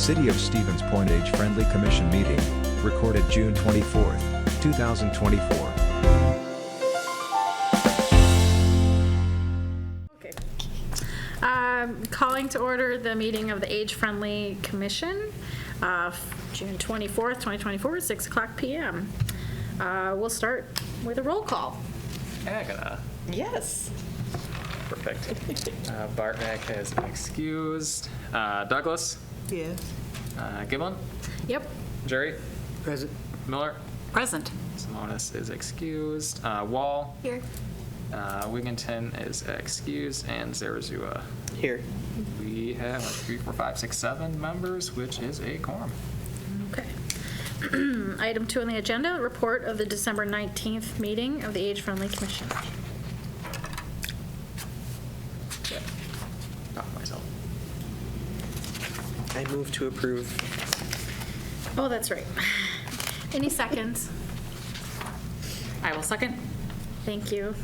City of Stevens Point Age-Friendly Commission meeting, recorded June 24, 2024. Okay. Calling to order the meeting of the Age-Friendly Commission, June 24th, 2024, 6 o'clock p.m. We'll start with a roll call. Agata. Yes. Perfect. Bartnick is excused. Douglas. Yes. Giblin. Yep. Jerry. Present. Miller. Present. Simonis is excused. Wall. Here. Wigginton is excused. And Zarazua. Here. We have 3, 4, 5, 6, 7 members, which is a quorum. Okay. Item 2 on the agenda, report of the December 19th meeting of the Age-Friendly Commission. Myself. I move to approve. Oh, that's right. Any seconds? I will second. Thank you.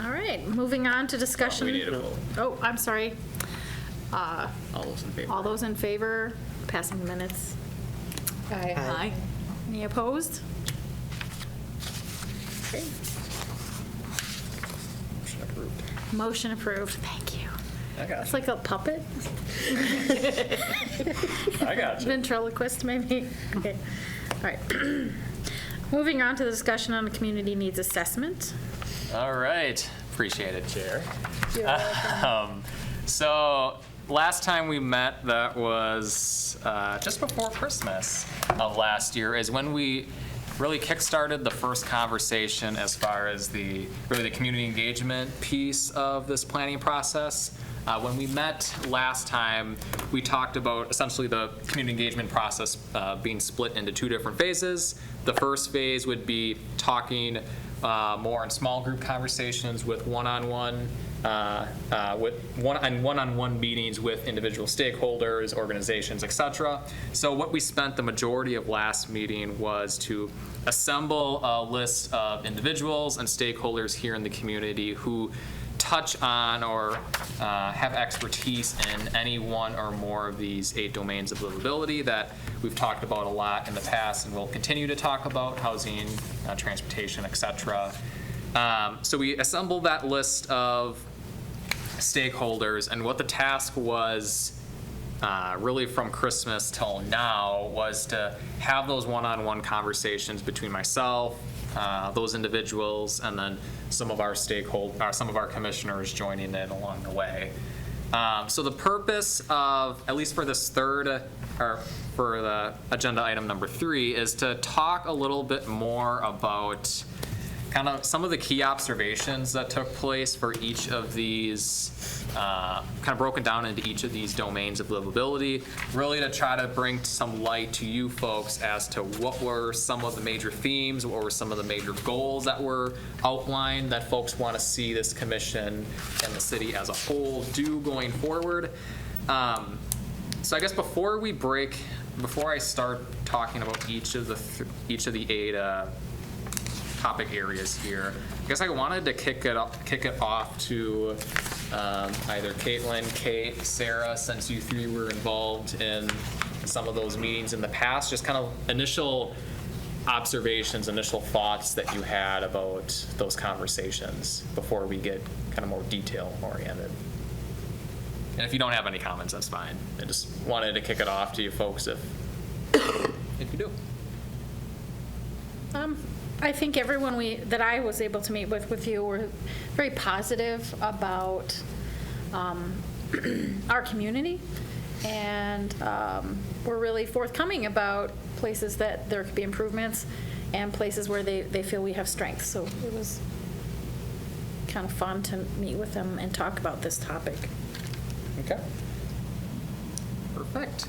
All right, moving on to discussion. We need a vote. Oh, I'm sorry. All those in favor? All those in favor, passing the minutes. Aye. Any opposed? Okay. Motion approved. Motion approved. Thank you. I got It's you. like a puppet. I got you. Ventriloquist, maybe. Okay. All right. Moving on to the discussion on the community needs assessment. All right. Appreciate it, Chair. You're welcome. So last time we met, that was just before Christmas of last year, is when we really kickstarted the first conversation as far as the community engagement piece of this planning process. When we met last time, we talked about essentially the community engagement process being split into 2 different phases. The first phase would be talking more in small group conversations with one-on-one meetings with individual stakeholders, organizations, etc. So what we spent the majority of last meeting was to assemble a list of individuals and stakeholders here in the community who touch on or have expertise in any one or more of these 8 domains of livability that we've talked about a lot in the past and will continue to talk about: housing, transportation, etc. So we assembled that list of stakeholders, and what the task was really from Christmas till now was to have those one-on-one conversations between myself, those individuals, and then some of our stakeholders, some of our commissioners joining in along the way. So the purpose of, at least for this or for the agenda item number 3, is to talk a little bit more about kind of some of the key observations that took place for each of these, kind of broken down into each of these domains of livability, really to try to bring some light to you folks as to what were some of the major themes, what were some of the major goals that were outlined that folks want to see this commission and the city as a whole do going forward. So I guess before I start talking about each of the 8 topic areas here, I guess I wanted to kick it off to either Caitlin, Kate, Sarah, since you 3 were involved in some of those meetings in the past, just kind of initial observations, initial thoughts that you had about those conversations before we get kind of more detail oriented. And if you don't have any comments, that's fine. I just wanted to kick it off to you folks if you do. I think everyone that I was able to meet with you were very positive about our community, and we're really forthcoming about places that there could be improvements and places where they feel we have strengths. So it was kind of fun to meet with them and talk about this topic. Okay. Perfect.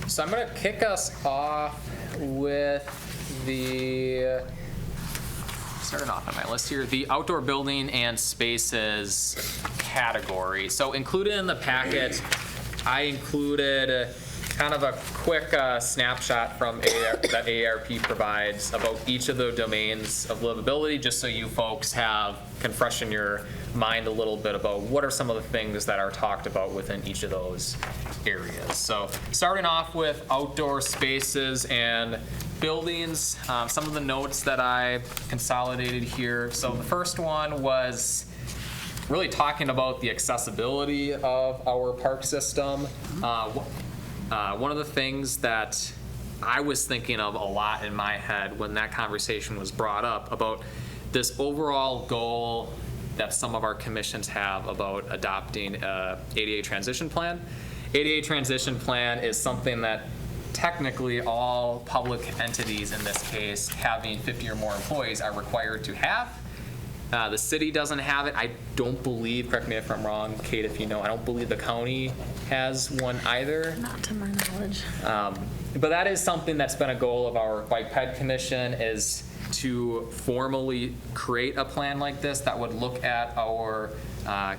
So I'm going to kick us off with starting off on my list here, the outdoor building and spaces category. So included in the packet, I included kind of a quick snapshot from that AARP provides about each of the domains of livability, just so you folks can freshen your mind a little bit about what are some of the things that are talked about within each of those areas. So starting off with outdoor spaces and buildings, some of the notes that I consolidated here. So the first one was really talking about the accessibility of our park system. One of the things that I was thinking of a lot in my head when that conversation was brought up about this overall goal that some of our commissions have about adopting a ADA transition plan. ADA transition plan is something that technically all public entities, in this case, having 50 or more employees, are required to have. The city doesn't have it. I don't believe, correct me if I'm wrong, Kate, if you know, I don't believe the county has one either. Not to my knowledge. But that is something that's been a goal of our Bike Ped Commission, is to formally create a plan like this that would look at our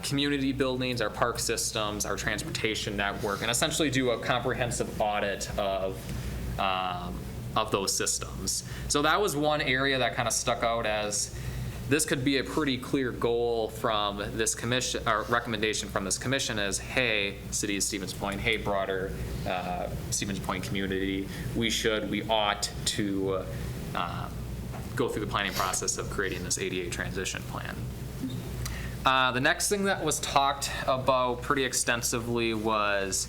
community buildings, our park systems, our transportation network, and essentially do a comprehensive audit of those systems. So that was one area that kind of stuck out as this could be a pretty clear goal from this commission, or recommendation from this commission is, hey, City of Stevens Point, hey, broader Stevens Point community, we ought to go through the planning process of creating this ADA transition plan. The next thing that was talked about pretty extensively was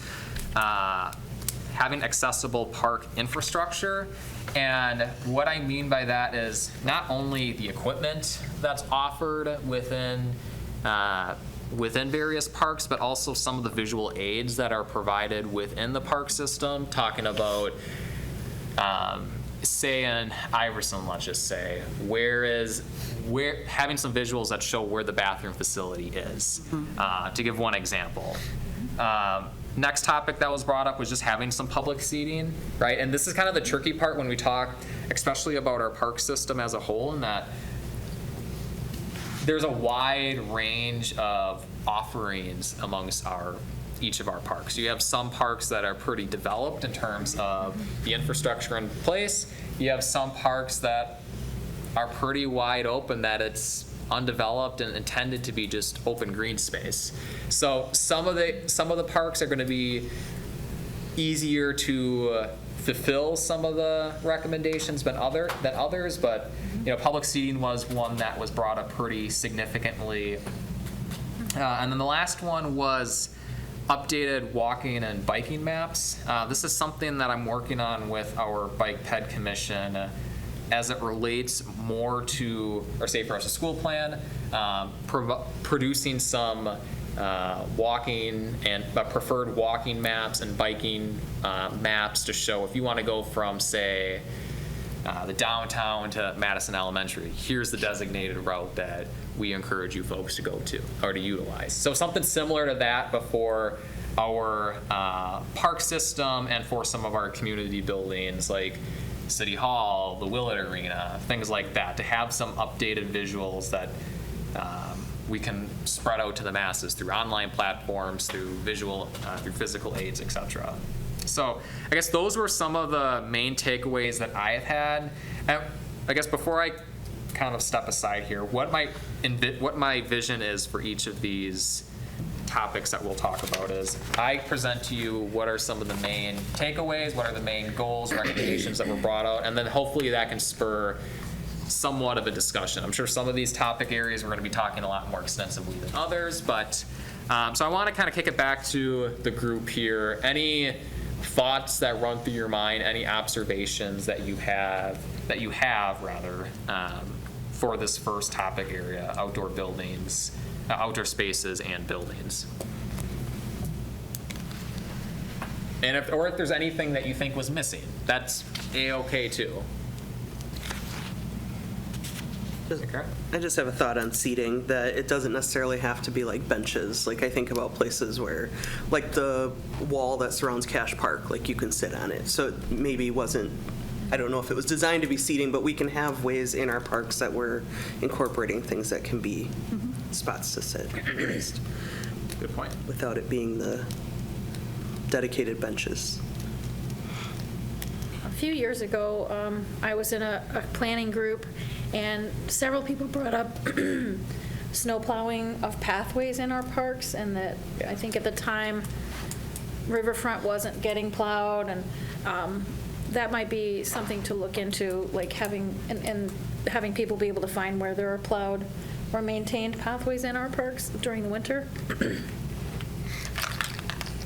having accessible park infrastructure. And what I mean by that is not only the equipment that's offered within various parks, but also some of the visual aids that are provided within the park system, talking about say in Iverson, let's just say, where having some visuals that show where the bathroom facility is, to give one example. Next topic that was brought up was just having some public seating, right? And this is kind of the tricky part when we talk, especially about our park system as a whole, in that there's a wide range of offerings amongst each of our parks. You have some parks that are pretty developed in terms of the infrastructure in place. You have some parks that are pretty wide open, that it's undeveloped and intended to be just open green space. So some of the parks are going to be easier to fulfill some of the recommendations than others, but public seating was one that was brought up pretty significantly. And then the last one was updated walking and biking maps. This is something that I'm working on with our Bike Ped Commission as it relates more to our Safe Routes to School plan, producing some walking and preferred walking maps and biking maps to show if you want to go from, say, the downtown to Madison Elementary, here's the designated route that we encourage you folks to go to or to utilize. So something similar to that before our park system and for some of our community buildings like City Hall, the Willett Arena, things like that, to have some updated visuals that we can spread out to the masses through online platforms, through through physical aids, etc. So I guess those were some of the main takeaways that I have had. And I guess before I kind of step aside here, what my vision is for each of these topics that we'll talk about is I present to you what are some of the main takeaways, what are the main goals, recommendations that were brought out, and then hopefully that can spur somewhat of a discussion. I'm sure some of these topic areas we're going to be talking a lot more extensively than others, but so I want to kind of kick it back to the group here. Any thoughts that run through your mind, any observations that you have for this first topic area, outdoor buildings, outdoor spaces and buildings? And if there's anything that you think was missing, that's A-okay too. Okay. I just have a thought on seating, that it doesn't necessarily have to be like benches. Like I think about places where, like the wall that surrounds Cash Park, like you can sit on it. So it maybe wasn't, I don't know if it was designed to be seating, but we can have ways in our parks that we're incorporating things that can be spots to sit, at least, Good point. without it being the dedicated benches. few years ago, I was in a planning group, and several people brought up snow plowing of pathways in our parks, and that, I think at the time, Riverfront wasn't getting plowed, and that might be something to look into, like having, and having people be able to find where there are plowed or maintained pathways in our parks during the winter.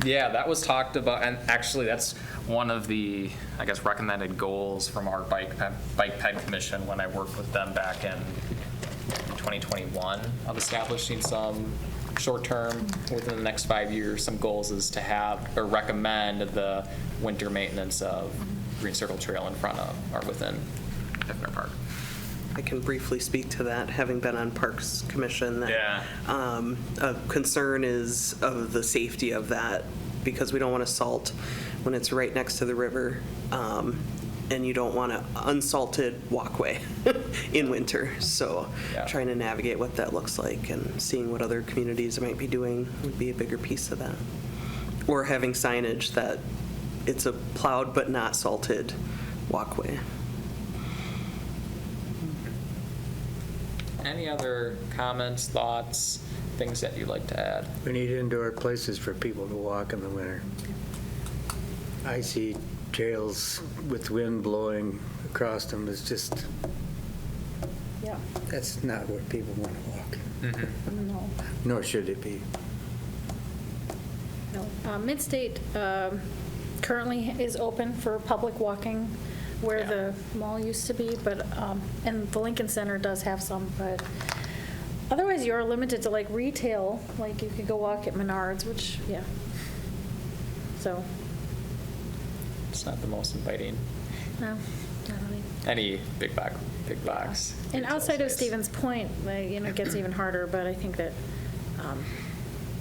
Yeah, that was talked about, and actually that's one of the, I guess, recommended goals from our Bike Ped Commission when I worked with them back in 2021 of establishing some short-term, within the next 5 years, some goals is to have, or recommend the winter maintenance of Green Circle Trail in front of, or within Hifner Park. I can briefly speak to that, having been on Parks Commission. That, Yeah. A concern is of the safety of that, because we don't want to salt when it's right next to the river, and you don't want an unsalted walkway in winter. So Yeah. trying to navigate what that looks like and seeing what other communities might be doing would be a bigger piece of that. Or having signage that it's a plowed but not salted walkway. Any other comments, thoughts, things that you'd like to add? We need indoor places for people to walk in the winter. Icy trails with wind blowing across them is just, Yeah. that's not where people want to walk, No. nor should it be. No. Midstate currently is open for public walking where the mall used to be, but, and the Lincoln Center does have some, but otherwise you're limited to like retail, like you could go walk at Menards, which, yeah. So, It's not the most inviting. no, not really. Any big box. And retail outside of space. Stevens Point, it gets even harder, but I think that,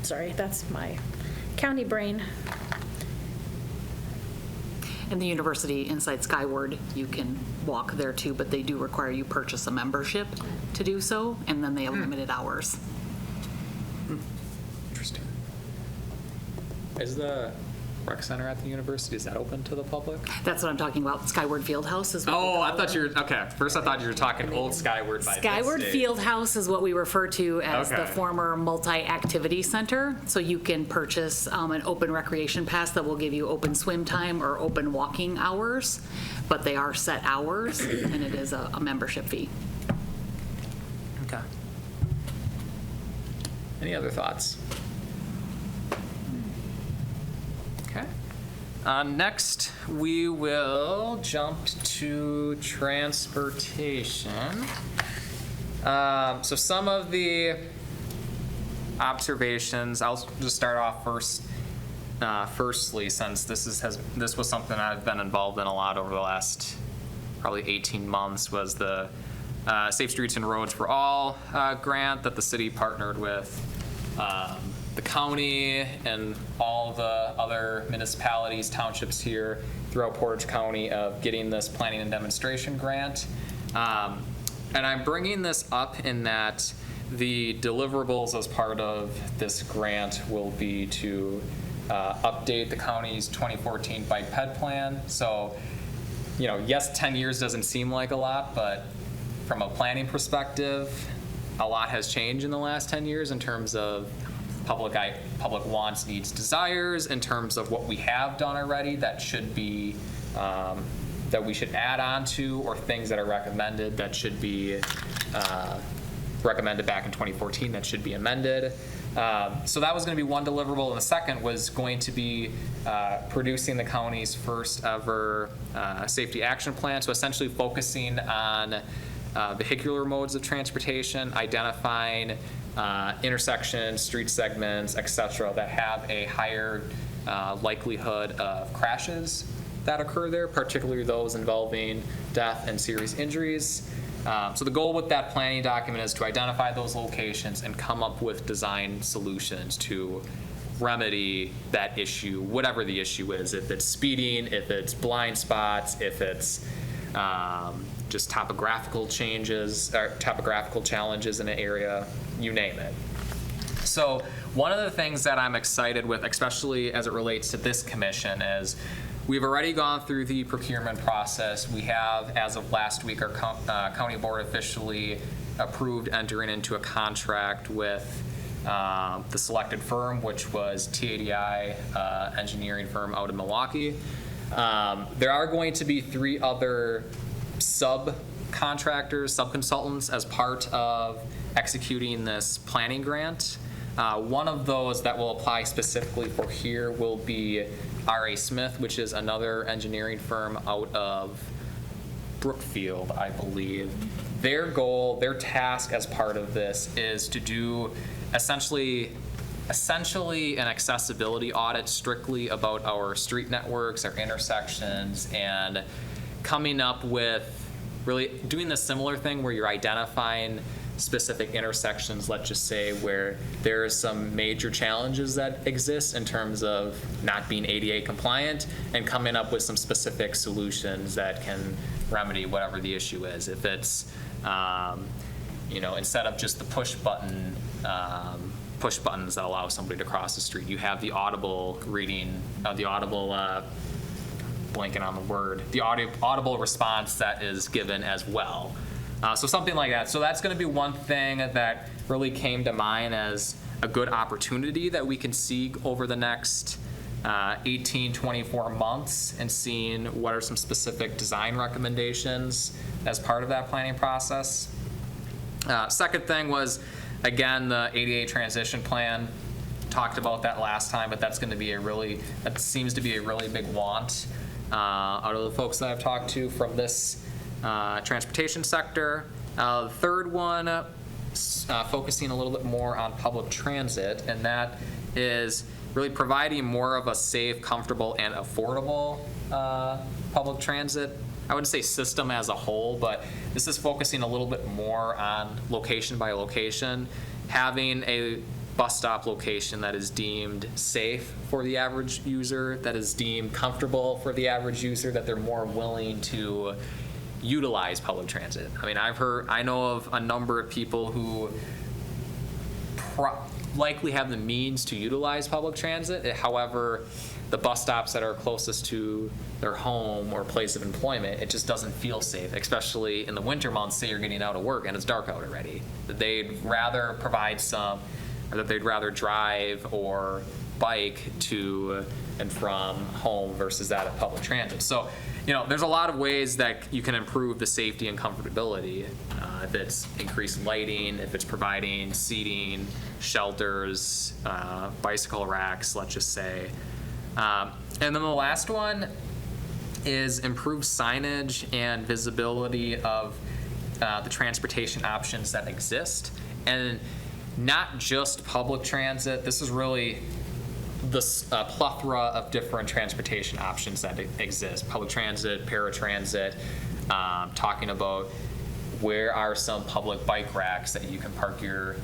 sorry, that's my county brain. And the university inside Skyward, you can walk there too, but they do require you purchase a membership to do so, and then they have limited hours. Interesting. Is the rec center at the university, is that open to the public? That's what I'm talking about. Skyward Fieldhouse is what we Oh, call I thought it. you were, okay. First I thought you were talking Old Skyward by Skyward Midstate. Fieldhouse is what we refer to as the Okay. former multi-activity center. So you can purchase an open recreation pass that will give you open swim time or open walking hours, but they are set hours, and it is a membership fee. Okay. Any other thoughts? Okay. Next, we will jump to transportation. So some of the observations, I'll just start off firstly, since this was something I've been involved in a lot over the last probably 18 months, was the Safe Streets and Roads for All grant that the city partnered with the county and all the other municipalities, townships here throughout Portage County of getting this planning and demonstration grant. And I'm bringing this up in that the deliverables as part of this grant will be to update the county's 2014 bike ped plan. So, yes, 10 years doesn't seem like a lot, but from a planning perspective, a lot has changed in the last 10 years in terms of public wants, needs, desires, in terms of what we have done already that should be, that we should add on to, or things that are recommended that should be recommended back in 2014 that should be amended. So that was going to be one deliverable, and the second was going to be producing the county's first ever safety action plan. So essentially focusing on vehicular modes of transportation, identifying intersections, street segments, et cetera, that have a higher likelihood of crashes that occur there, particularly those involving death and serious injuries. So the goal with that planning document is to identify those locations and come up with design solutions to remedy that issue, whatever the issue is, if it's speeding, if it's blind spots, if it's just topographical changes, or topographical challenges in an area, you name it. So one of the things that I'm excited with, especially as it relates to this commission, is we've already gone through the procurement process. We have, as of last week, our county board officially approved entering into a contract with the selected firm, which was TADI engineering firm out of Milwaukee. There are going to be 3 other subcontractors, subconsultants as part of executing this planning grant. One of those that will apply specifically for here will be R.A. Smith, which is another engineering firm out of Brookfield, I believe. Their goal, their task as part of this is to do essentially an accessibility audit strictly about our street networks, our intersections, and coming up with really doing the similar thing where you're identifying specific intersections, let's just say, where there are some major challenges that exist in terms of not being ADA compliant, and coming up with some specific solutions that can remedy whatever the issue is. If it's, instead of just the push buttons that allow somebody to cross the street, you have the audible reading, blanking on the word, the audible response that is given as well. So something like that. So that's going to be one thing that really came to mind as a good opportunity that we can see over the next 18, 24 months, and seeing what are some specific design recommendations as part of that planning process. Second thing was, again, the ADA transition plan. Talked about that last time, but that's going to be that seems to be a really big want out of the folks that I've talked to from this transportation sector. The third one, focusing a little bit more on public transit, and that is really providing more of a safe, comfortable, and affordable public transit. I wouldn't say system as a whole, but this is focusing a little bit more on location by location, having a bus stop location that is deemed safe for the average user, that is deemed comfortable for the average user, that they're more willing to utilize public transit. I mean, I know of a number of people who likely have the means to utilize public transit. However, the bus stops that are closest to their home or place of employment, it just doesn't feel safe, especially in the winter months. Say you're getting out of work and it's dark out already. They'd rather they'd rather drive or bike to and from home versus that of public transit. So, there's a lot of ways that you can improve the safety and comfortability. If it's increased lighting, if it's providing seating, shelters, bicycle racks, let's just say. And then the last one is improved signage and visibility of the transportation options that exist. And not just public transit. This is really the plethora of different transportation options that exist. Public transit, paratransit, talking about where are some public bike racks that you can park your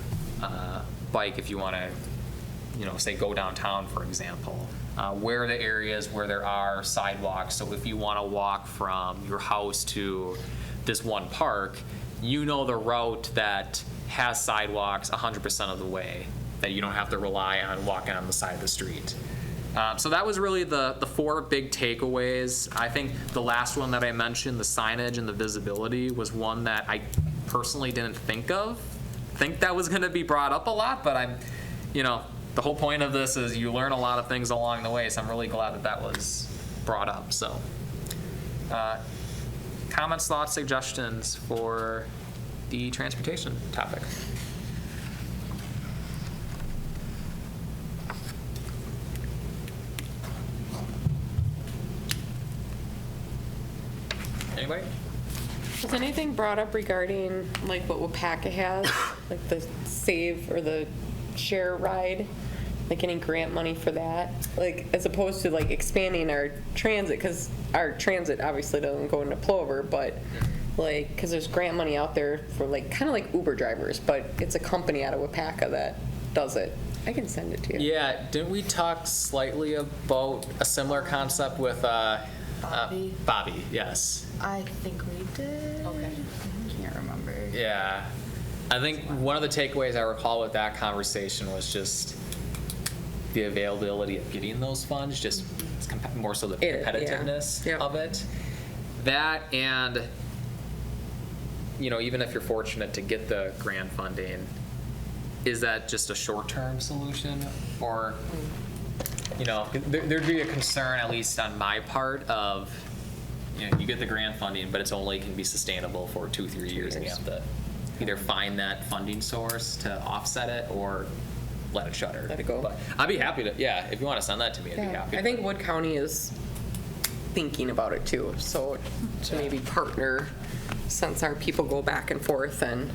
bike if you want to, say go downtown, for example. Where are the areas where there are sidewalks? So if you want to walk from your house to this one park, the route that has sidewalks 100% of the way, that you don't have to rely on walking on the side of the street. So that was really the 4 big takeaways. I think the last one that I mentioned, the signage and the visibility, was one that I personally didn't think that was going to be brought up a lot, but the whole point of this is you learn a lot of things along the way, so I'm really glad that was brought up. So comments, thoughts, suggestions for the transportation topic? Anybody? Was anything brought up regarding like what WPACA has, like the save or the share ride, like any grant money for that, like as opposed to like expanding our transit, because our transit obviously doesn't go into Plover, but like because there's grant money out there for like kind of like Uber drivers, but it's a company out of WPACA that does it. I can send it to you. Yeah, didn't we talk slightly about a similar concept with Bobby? Bobby, yes. I think we did. Okay. I can't remember. Yeah. I think one of the takeaways I recall with that conversation was just the availability of getting those funds, just it's more so the Yeah. competitiveness Yeah. of it. That and, you know, even if you're fortunate to get the grant funding, is that just a short-term solution? Or, you know, there'd be a concern, at least on my part, of, you know, you get the grant funding, but it's only can be sustainable for 2-3 years, and you have to either find that funding source to offset it or let it shutter. Let it go. But I'd be happy to, yeah, if you want to send that to me, I'd be Yeah, happy. I think Wood County is thinking about it too, so to maybe partner, since our people go back and forth, and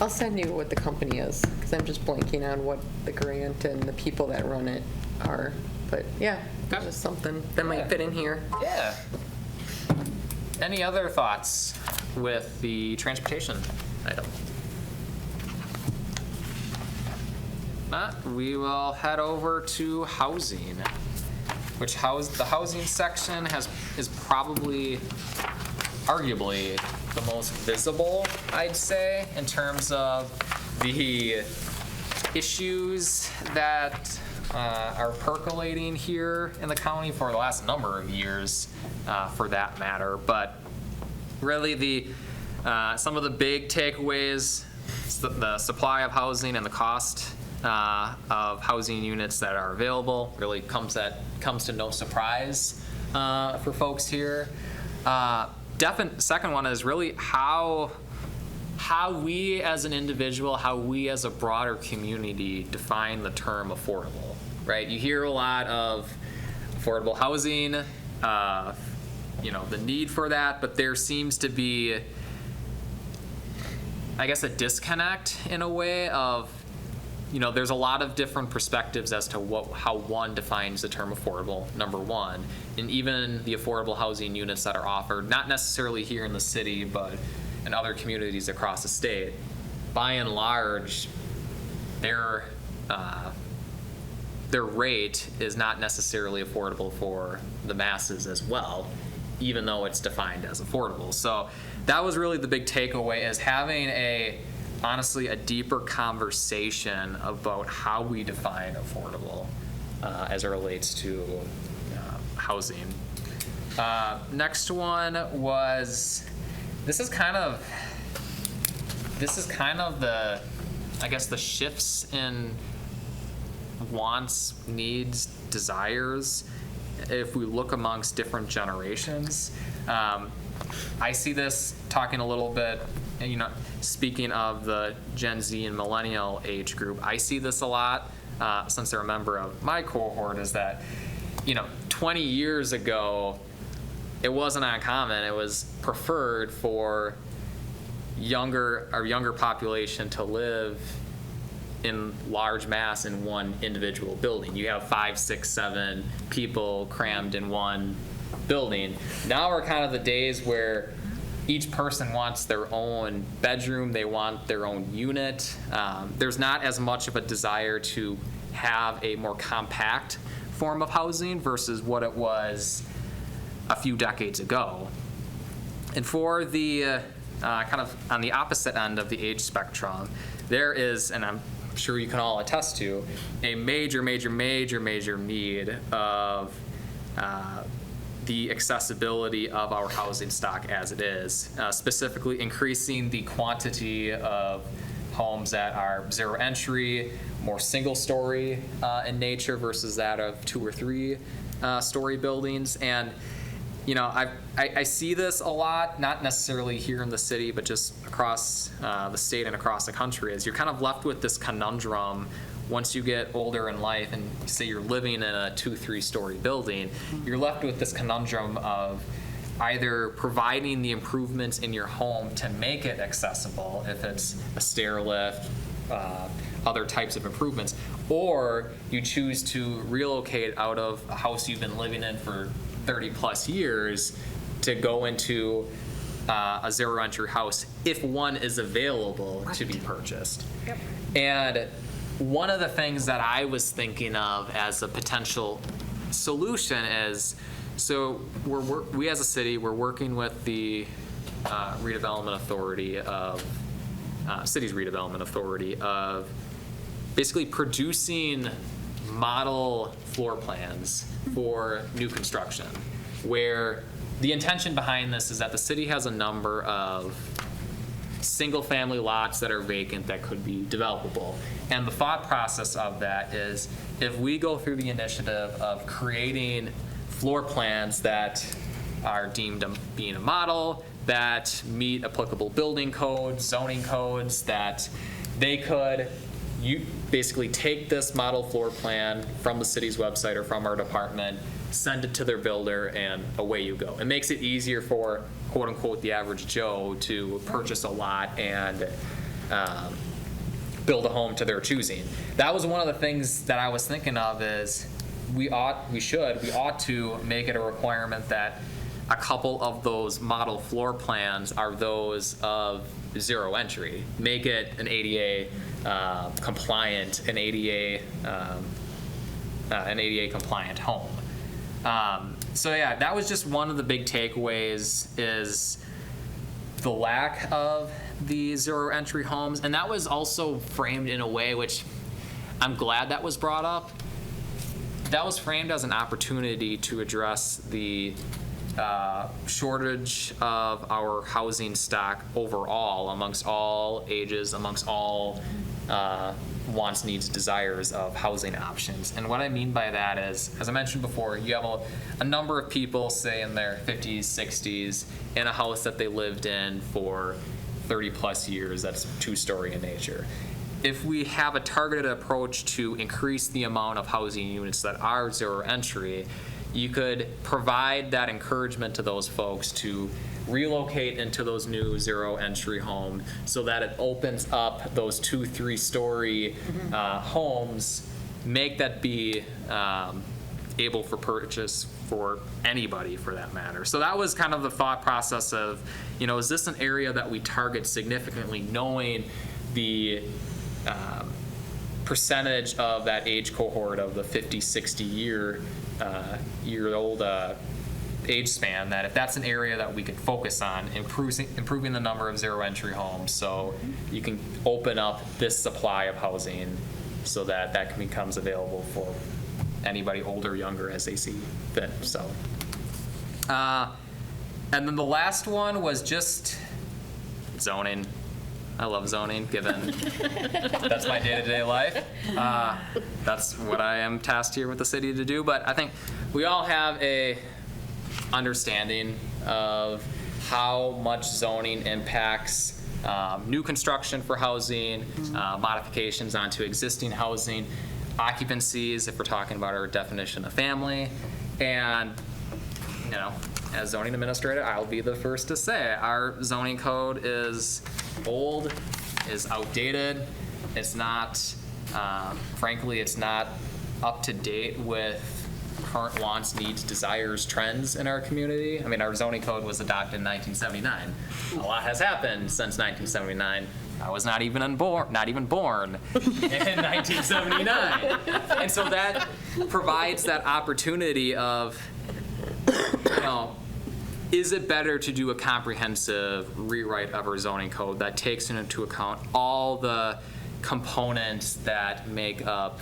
I'll send you what the company is, because I'm just blanking on what the grant and the people that run it are, but yeah, Okay. just something that might fit in here. Yeah. Any other thoughts with the transportation item? Not, we will head over to housing, which the housing section is probably, arguably, the most visible, I'd say, in terms of the issues that are percolating here in the county for the last number of years, for that matter. But really, some of the big takeaways, the supply of housing and the cost of housing units that are available really comes to no surprise for folks here. Second one is really how we as an individual, how we as a broader community define the term affordable, right? You hear a lot of affordable housing, you know, the need for that, but there seems to be, I guess, a disconnect in a way of, you know, there's a lot of different perspectives as to how one defines the term affordable, number one, and even the affordable housing units that are offered, not necessarily here in the city, but in other communities across the state. By and large, their rate is not necessarily affordable for the masses as well, even though it's defined as affordable. So that was really the big takeaway, is having honestly a deeper conversation about how we define affordable as it relates to housing. Next one was, this is kind of the, I guess, the shifts in wants, needs, desires, if we look amongst different generations. I see this talking a little bit, you know, speaking of the Gen Z and millennial age group, I see this a lot since they're a member of my cohort, is that, you know, 20 years ago, it wasn't uncommon. It was preferred for younger population to live in large mass in one individual building. You have 5, 6, 7 people crammed in one building. Now are kind of the days where each person wants their own bedroom, they want their own unit. There's not as much of a desire to have a more compact form of housing versus what it was a few decades ago. And for the kind of on the opposite end of the age spectrum, there is, and I'm sure you can all attest to, a major need of the accessibility of our housing stock as it is, specifically increasing the quantity of homes that are zero entry, more single story in nature versus that of 2 or 3 story buildings. And you know, I see this a lot, not necessarily here in the city, but just across the state and across the country, is you're kind of left with this conundrum once you get older in life and say you're living in a 2-3 story building. You're left with this conundrum of either providing the improvements in your home to make it accessible, if it's a stair lift, other types of improvements, or you choose to relocate out of a house you've been living in for 30 plus years to go into a zero entry house if one is available to be purchased. Yep. And one of the things that I was thinking of as a potential solution is, so we as a city, we're working with the redevelopment authority of, city's redevelopment authority of basically producing model floor plans for new construction, where the intention behind this is that the city has a number of single-family lots that are vacant that could be developable. And the thought process of that is, if we go through the initiative of creating floor plans that are deemed being a model, that meet applicable building codes, zoning codes, that they could basically take this model floor plan from the city's website or from our department, send it to their builder, and away you go. It makes it easier for, quote unquote, the average Joe to purchase a lot and build a home to their choosing. That was one of the things that I was thinking of is we ought to make it a requirement that a couple of those model floor plans are those of zero entry. Make it an ADA compliant, an ADA compliant home. So yeah, that was just one of the big takeaways, is the lack of the zero entry homes. And that was also framed in a way which I'm glad that was brought up. That was framed as an opportunity to address the shortage of our housing stock overall, amongst all ages, amongst all wants, needs, desires of housing options. And what I mean by that is, as I mentioned before, you have a number of people, say in their 50s, 60s, in a house that they lived in for 30 plus years that's two-story in nature. If we have a targeted approach to increase the amount of housing units that are zero entry, you could provide that encouragement to those folks to relocate into those new zero entry homes, so that it opens up those 2-3 story homes, make that be able for purchase for anybody for that matter. So that was kind of the thought process of, is this an area that we target significantly, knowing the percentage of that age cohort of the 50, 60 year old age span, that if that's an area that we could focus on, improving the number of zero entry homes, so you can open up this supply of housing so that becomes available for anybody older, younger, as they see fit. So, and then the last one was just zoning. I love zoning, given that's my day-to-day life. That's what I am tasked here with the city to do. But I think we all have a understanding of how much zoning impacts new construction for housing, modifications onto existing housing, occupancies, if we're talking about our definition of family. And, as zoning administrator, I'll be the first to say our zoning code is old, is outdated. It's not, frankly, it's not up to date with current wants, needs, desires, trends in our community. I mean, our zoning code was adopted in 1979. A lot has happened since 1979. I was not even born in 1979. And so that provides that opportunity of, is it better to do a comprehensive rewrite of our zoning code that takes into account all the components that make up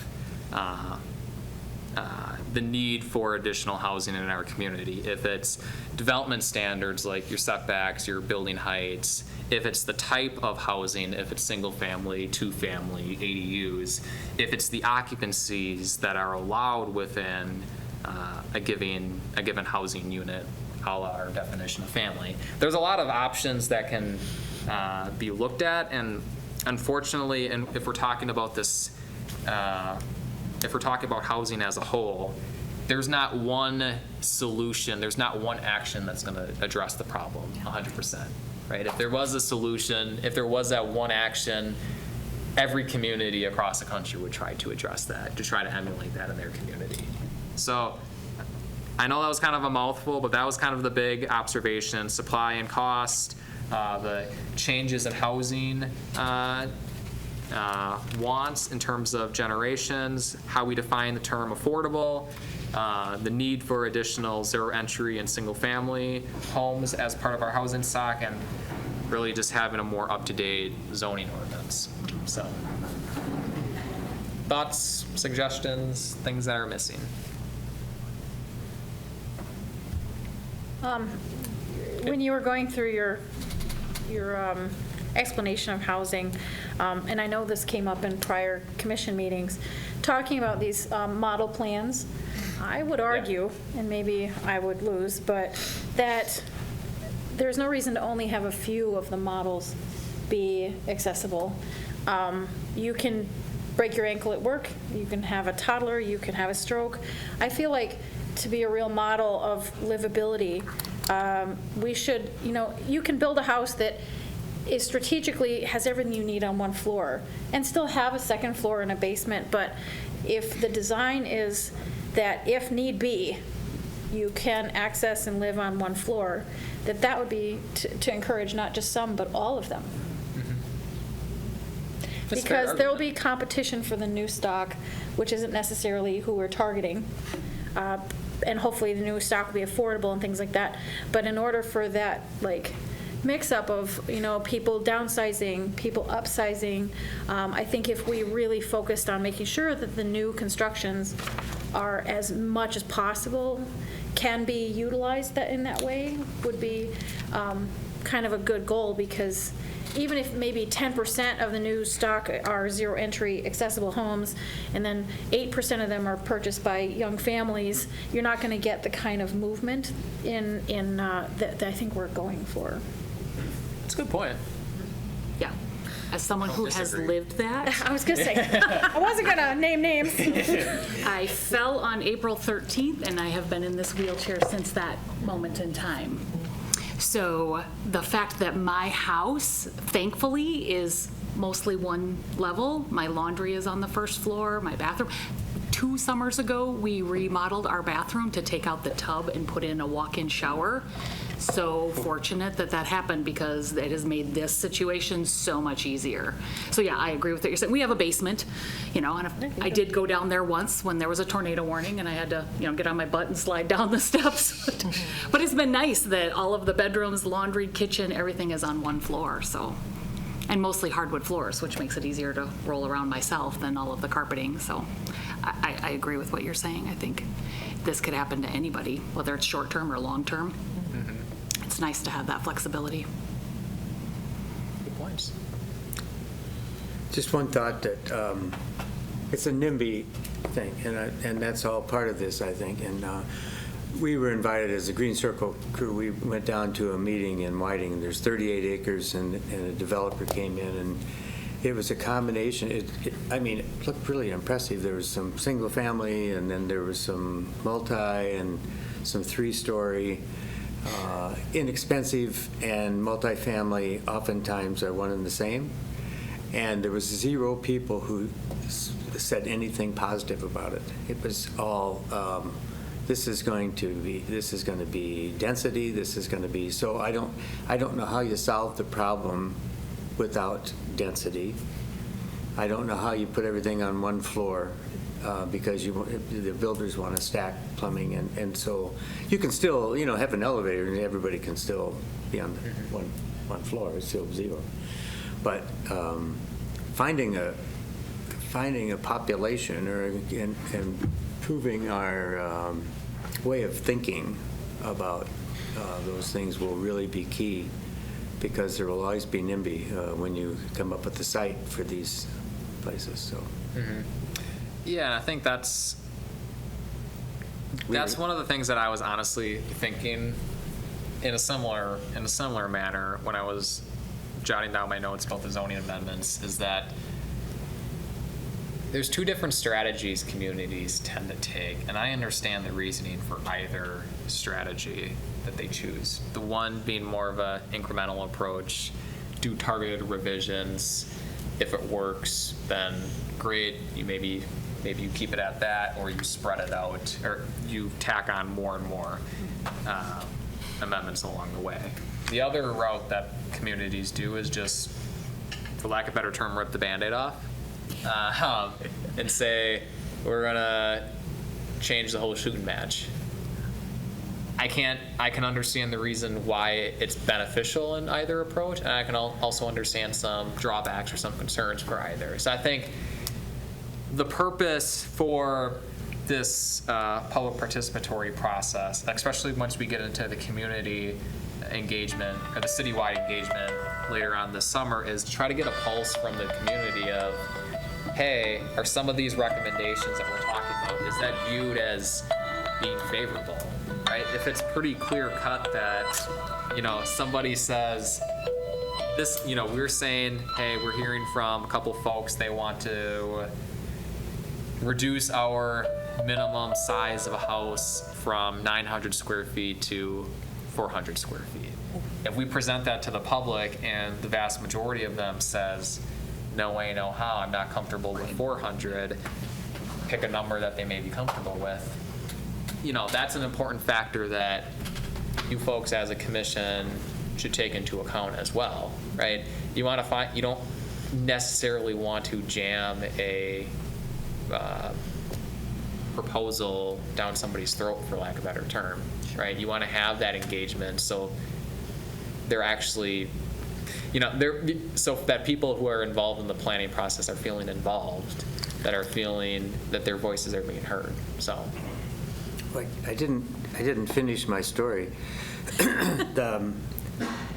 the need for additional housing in our community? If it's development standards like your setbacks, your building heights, if it's the type of housing, if it's single family, two family, ADUs, if it's the occupancies that are allowed within a given housing unit, a la our definition of family. There's a lot of options that can be looked at, and unfortunately, and if we're talking about this, if we're talking about housing as a whole, there's not one solution, there's not one action that's going to address the problem 100%, right? If there was a solution, if there was that one action, every community across the country would try to address that, to try to emulate that in their community. So I know that was kind of a mouthful, but that was kind of the big observation: supply and cost, the changes in housing wants in terms of generations, how we define the term affordable, the need for additional zero entry and single family homes as part of our housing stock, and really just having a more up-to-date zoning ordinance. So. thoughts, suggestions, things that are missing? When you were going through your explanation of housing, and I know this came up in prior commission meetings, talking about these model plans, I would argue, and maybe I would lose, but that there's no reason to only have a few of the models be accessible. You can break your ankle at work, you can have a toddler, you can have a stroke. I feel like to be a real model of livability, we should, you can build a house that is strategically has everything you need on one floor and still have a second floor and a basement, but if the design is that if need be, you can access and live on one floor, that would be to encourage not just some, but all of them. That's a fair Because there will argument. be competition for the new stock, which isn't necessarily who we're targeting. And hopefully the new stock will be affordable and things like that. But in order for that, mix-up of, people downsizing, people upsizing, I think if we really focused on making sure that the new constructions are as much as possible can be utilized in that way would be kind of a good goal, because even if maybe 10% of the new stock are zero-entry accessible homes, and then 8% of them are purchased by young families, you're not going to get the kind of movement that I think we're going for. That's a good point. Yeah. As someone who has disagree. lived that, I was going to say, I wasn't going to name names. I fell on April 13th, and I have been in this wheelchair since that moment in time. So the fact that my house, thankfully, is mostly one level, my laundry is on the first floor, my bathroom. 2 summers ago, we remodeled our bathroom to take out the tub and put in a walk-in shower. So fortunate that happened, because it has made this situation so much easier. So yeah, I agree with what you're saying. We have a basement, and I did go down there once when there was a tornado warning, and I had to, get on my butt and slide down the steps. But it's been nice that all of the bedrooms, laundry, kitchen, everything is on one floor, so. And mostly hardwood floors, which makes it easier to roll around myself than all of the carpeting, so. I agree with what you're saying. I think this could happen to anybody, whether it's short-term or long-term. It's nice to have that flexibility. Good points. Just one thought that it's a NIMBY thing, and that's all part of this, I think. And we were invited as a Green Circle crew. We went down to a meeting in Whiting, and there's 38 acres, and a developer came in, and it was a combination. It looked really impressive. There was some single family, and then there was some multi, and some 3-story. Inexpensive and multifamily oftentimes are one and the same. And there was 0 people who said anything positive about it. It was all, this is going to be density, this is going to be, so I don't know how you solve the problem without density. I don't know how you put everything on one floor, because the builders want to stack plumbing, and so you can still, have an elevator and everybody can still be on one floor. It's still 0. But finding a population and improving our way of thinking about those things will really be key, because there will always be NIMBY when you come up with the site for these places. So. Yeah, and I think that's one of the things that I was honestly thinking in a similar manner when I was jotting down my notes about the zoning amendments, is that there's 2 different strategies communities tend to take, and I understand the reasoning for either strategy that they choose. The one being more of a incremental approach, do targeted revisions. If it works, then great. Maybe you keep it at that, or you spread it out, or you tack on more and more amendments along the way. The other route that communities do is just, for lack of a better term, rip the Band-Aid off and say, we're gonna change the whole shooting match. I can understand the reason why it's beneficial in either approach, and I can also understand some drawbacks or some concerns for either. So I think the purpose for this public participatory process, especially once we get into the community engagement or the citywide engagement later on this summer, is to try to get a pulse from the community of, hey, are some of these recommendations that we're talking about, is that viewed as being favorable, right? If it's pretty clear cut that, you know, somebody says, this, you know, we're saying, hey, we're hearing from a couple folks, they want to reduce our minimum size of a house from 900 square feet to 400 square feet. If we present that to the public and the vast majority of them says, no way, no how, I'm not comfortable with 400, pick a number that they may be comfortable with. You know, that's an important factor that you folks as a commission should take into account as well, right? You want to find, you don't necessarily want to jam a proposal down somebody's throat, for lack of a better term, right? You want to have that engagement so they're actually, you know, so that people who are involved in the planning process are feeling involved, that are feeling that their voices are being heard. So, Like, I didn't finish my story.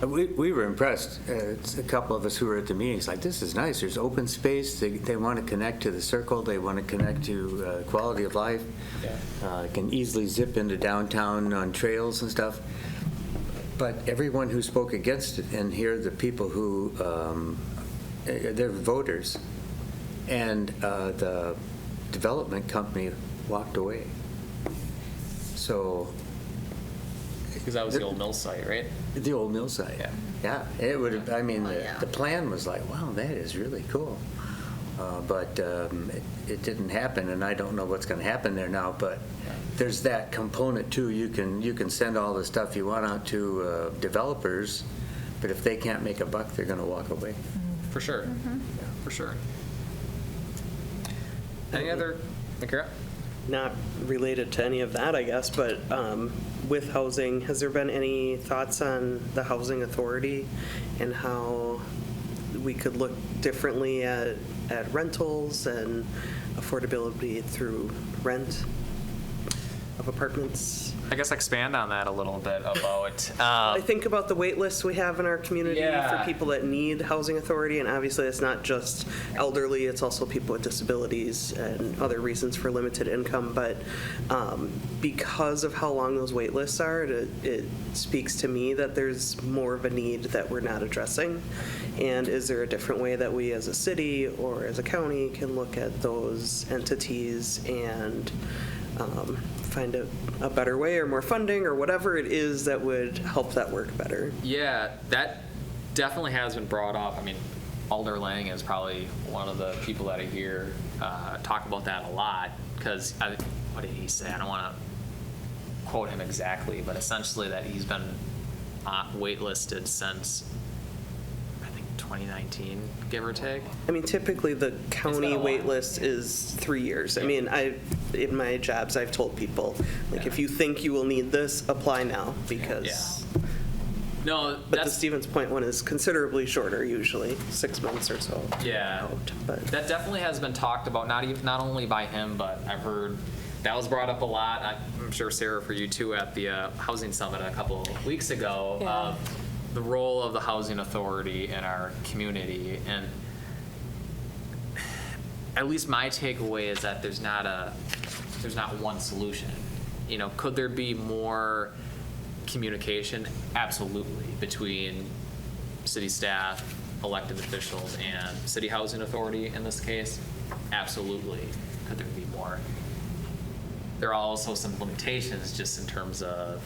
We were impressed. It's a couple of us who were at the meetings, like, this is nice. There's open space. They want to connect to the circle. They want to connect to quality of life. yeah. Can easily zip into downtown on trails and stuff. But everyone who spoke against it, and here are the people who, they're voters, and the development company walked away. So. Because that was the old mill site, right? The old mill site. Yeah. Yeah, it would have, I mean, yeah. the plan was like, wow, that is really cool. But it didn't happen, and I don't know what's going to happen there now, but there's that component too. You can send all the stuff you want out to developers, but if they can't make a buck, they're going to walk away. For sure. For sure. Any other, Akira? Not related to any of that, I guess, but with housing, has there been any thoughts on the housing authority and how we could look differently at rentals and affordability through rent of apartments? I guess expand on that a little bit about. I think about the wait lists we have in our community Yeah. for people that need housing authority, and obviously it's not just elderly, it's also people with disabilities and other reasons for limited income, but because of how long those wait lists are, it speaks to me that there's more of a need that we're not addressing. And is there a different way that we as a city or as a county can look at those entities and find a better way or more funding or whatever it is that would help that work better? Yeah, that definitely has been brought up. I mean, Alder Lang is probably one of the people that I hear talk about that a lot, because what did he say? I don't want to quote him exactly, but essentially that he's been waitlisted since, I think, 2019, give or take. I mean, typically the county been a wait while. list is 3 years. I mean, in my jobs, I've told people, like, Yeah. if you think you will need this, apply now, because. Yeah. No, But the that's, Stevens Point one is considerably shorter, usually 6 months or so. yeah. out, But That definitely has been talked about, not only by him, but I've heard that was brought up a lot. I'm sure, Sarah, for you too, at the Housing Summit a couple weeks ago, Yeah. the role of the housing authority in our community. And at least my takeaway is that there's not one solution. You know, could there be more communication? Absolutely, between city staff, elected officials, and city housing authority in this case. Absolutely, could there be more? There are also some limitations just in terms of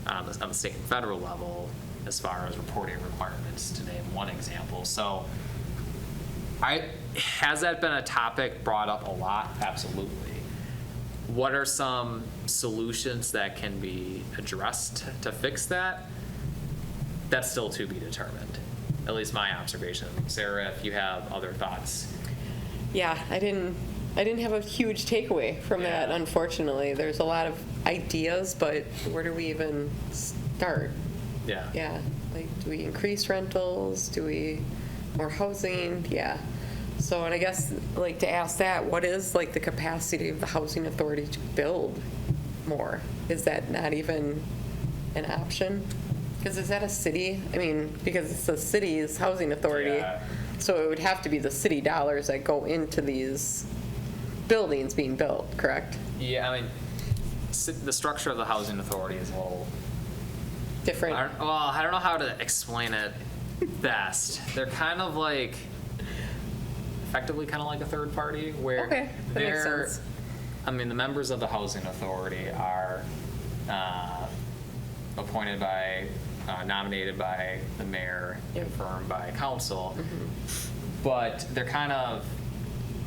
on the state and federal level as far as reporting requirements, to name one example. So has that been a topic brought up a lot? Absolutely. What are some solutions that can be addressed to fix that? That's still to be determined, at least my observation. Sarah, if you have other thoughts. Yeah, I didn't have a huge takeaway from that, unfortunately. There's a lot of ideas, but where do we even start? Yeah. Yeah, like, do we increase rentals? Do we more housing? Yeah. So, and I guess, like, to ask that, what is, like, the capacity of the housing authority to build more? Is that not even an option? Because is that a city? I mean, because it's the city's housing authority. Yeah. So it would have to be the city dollars that go into these buildings being built, correct? Yeah, I mean, the structure of the housing authority is a little, Different. I don't know how to explain it best. They're kind of like, effectively kind of like a third party where Okay, that makes they're, sense. I mean, the members of the housing authority are appointed by, nominated by the mayor, confirmed by council, but they're kind of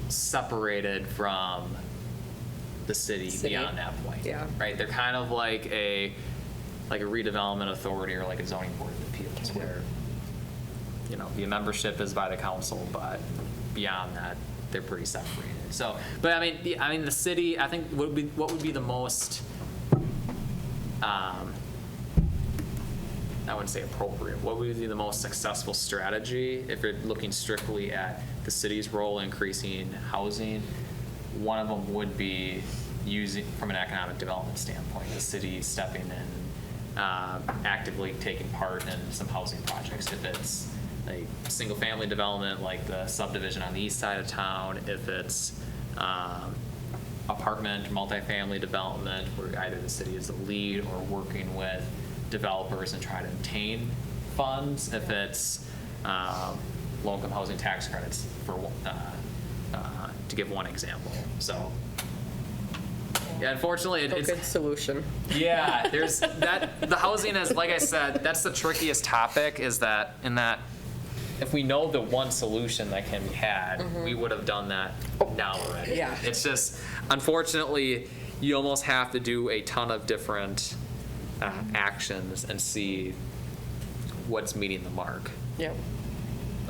separated from the city City. beyond that point. Yeah. Right? They're kind of like a redevelopment authority or like a zoning board of appeals where, you know, the membership is by the council, but beyond that, they're pretty separated. So, but I mean, the city, I think what would be the most, I wouldn't say appropriate, what would be the most successful strategy if you're looking strictly at the city's role in increasing housing? One of them would be using, from an economic development standpoint, the city stepping in, actively taking part in some housing projects. If it's a single-family development like the subdivision on the east side of town, if it's apartment, multifamily development where either the city is the lead or working with developers and try to obtain funds, if it's low-income housing tax credits for to give one example. So yeah, unfortunately A it's good solution. yeah, there's that, the housing is, like I said, that's the trickiest topic, is that if we know the one solution that can be had, we would have done that now already. Yeah. It's just, unfortunately, you almost have to do a ton of different actions and see what's meeting the mark. Yep.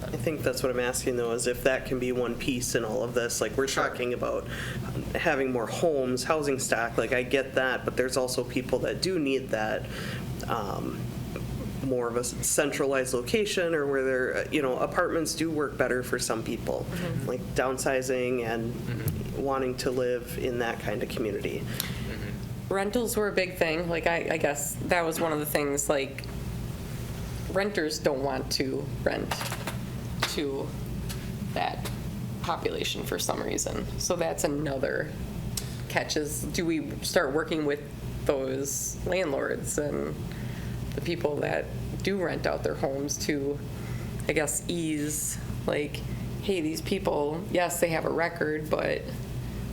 I think that's what I'm asking, though, is if that can be one piece in all of this. Like, we're talking about having more homes, housing stock, like, I get that, but there's also people that do need that more of a centralized location, or where they're, you know, apartments do work better for some people, like downsizing and wanting to live in that kind of community. Rentals were a big thing. Like, I guess that was one of the things, like, renters don't want to rent to that population for some reason. So that's another catch, is do we start working with those landlords and the people that do rent out their homes to, I guess, ease, like, hey, these people, yes, they have a record, but,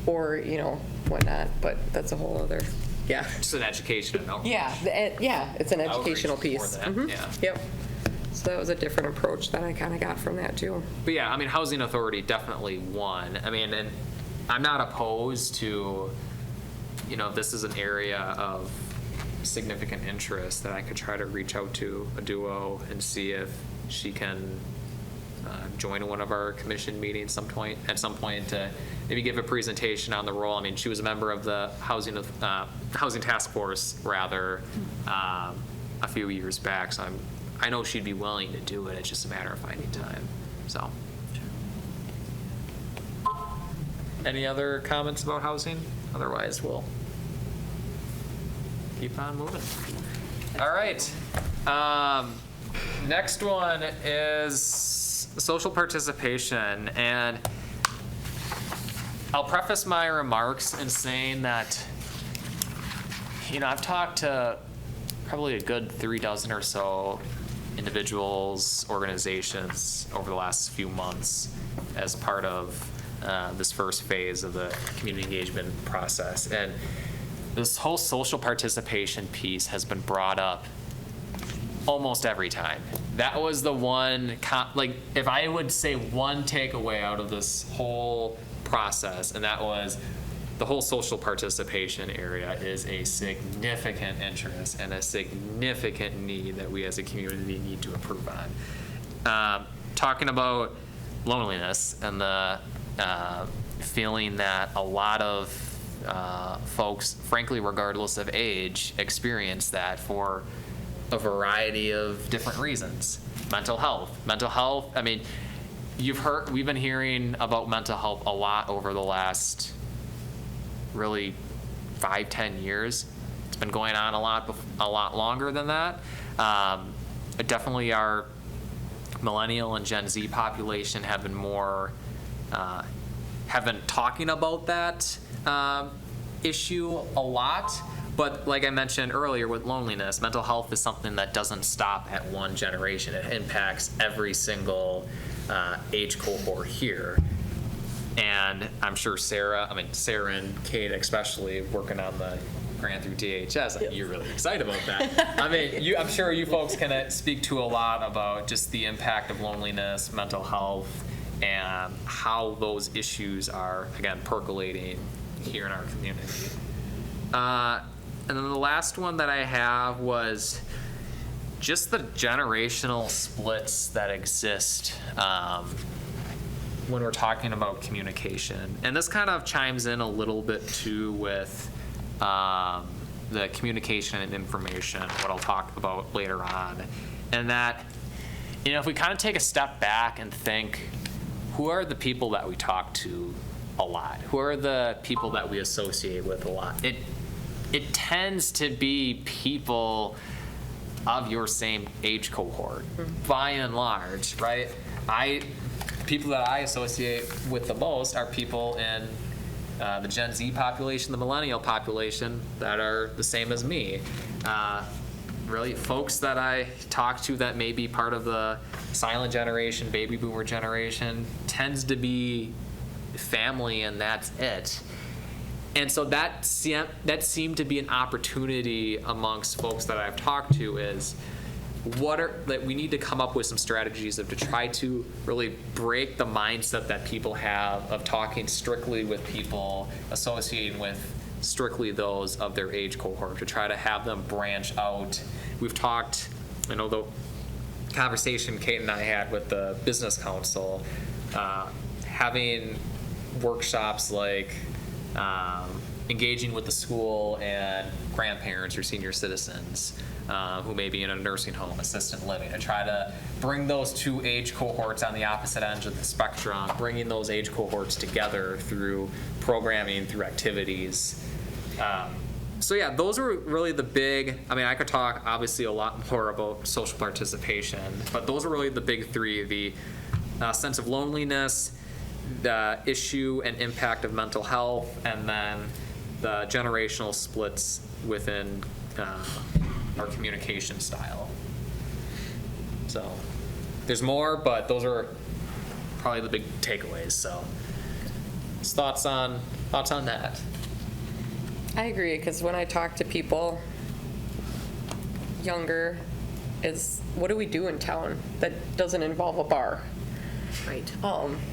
or, you know, whatnot, but that's a whole other, yeah. Just an education and outreach. Yeah, it's an educational Outreach for piece. that, Mhm. yeah. Yep. So that was a different approach that I kind of got from that, too. But yeah, I mean, housing authority definitely one. I mean, and I'm not opposed to, you know, if this is an area of significant interest, that I could try to reach out to a duo and see if she can join one of our commission meetings at some point to maybe give a presentation on the role. I mean, she was a member of the housing task force rather a few years back, so I know she'd be willing to do it. It's just a matter of finding time. So, any other comments about housing? Otherwise, we'll keep on moving. All right. Next one is social participation, and I'll preface my remarks in saying that, you know, I've talked to probably a good 36 or so individuals, organizations over the last few months as part of this first phase of the community engagement process. And this whole social participation piece has been brought up almost every time. That was the one, like, if I would say one takeaway out of this whole process, and that was the whole social participation area is a significant interest and a significant need that we as a community need to improve on. Talking about loneliness and the feeling that a lot of folks, frankly, regardless of age, experience that for a variety of different reasons. Mental health, I mean, we've been hearing about mental health a lot over the last really 5-10 years. It's been going on a lot longer than that. Definitely our millennial and Gen Z population have been talking about that issue a lot. But like I mentioned earlier with loneliness, mental health is something that doesn't stop at one generation. It impacts every single age cohort here. And I'm sure Sarah and Kate especially, working on the grant through DHS, you're really excited about that. I'm sure you folks can speak to a lot about just the impact of loneliness, mental health, and how those issues are, again, percolating here in our community. And then the last one that I have was just the generational splits that exist when we're talking about communication. And this kind of chimes in a little bit too with the communication and information, what I'll talk about later on. And that, if we kind of take a step back and think, who are the people that we talk to a lot? Who are the people that we associate with a lot? It tends to be people of your same age cohort, by and large, right? People that I associate with the most are people in the Gen Z population, the millennial population, that are the same as me. Really, folks that I talk to that may be part of the silent generation, baby boomer generation, tends to be family, and that's it. And so that seemed to be an opportunity amongst folks that I've talked to is that we need to come up with some strategies to try to really break the mindset that people have of talking strictly with people, associating with strictly those of their age cohort, to try to have them branch out. We've talked, the conversation Kate and I had with the Business Council, having workshops like engaging with the school and grandparents or senior citizens who may be in a nursing home, assisted living, and try to bring those two age cohorts on the opposite ends of the spectrum, bringing those age cohorts together through programming, through activities. So yeah, those are really the big, I could talk obviously a lot more about social participation, but those are really the big three: the sense of loneliness, the issue and impact of mental health, and then the generational splits within our communication style. So there's more, but those are probably the big takeaways. So thoughts on that? I agree, because when I talk to people younger, is what do we do in town that doesn't involve a bar? Right.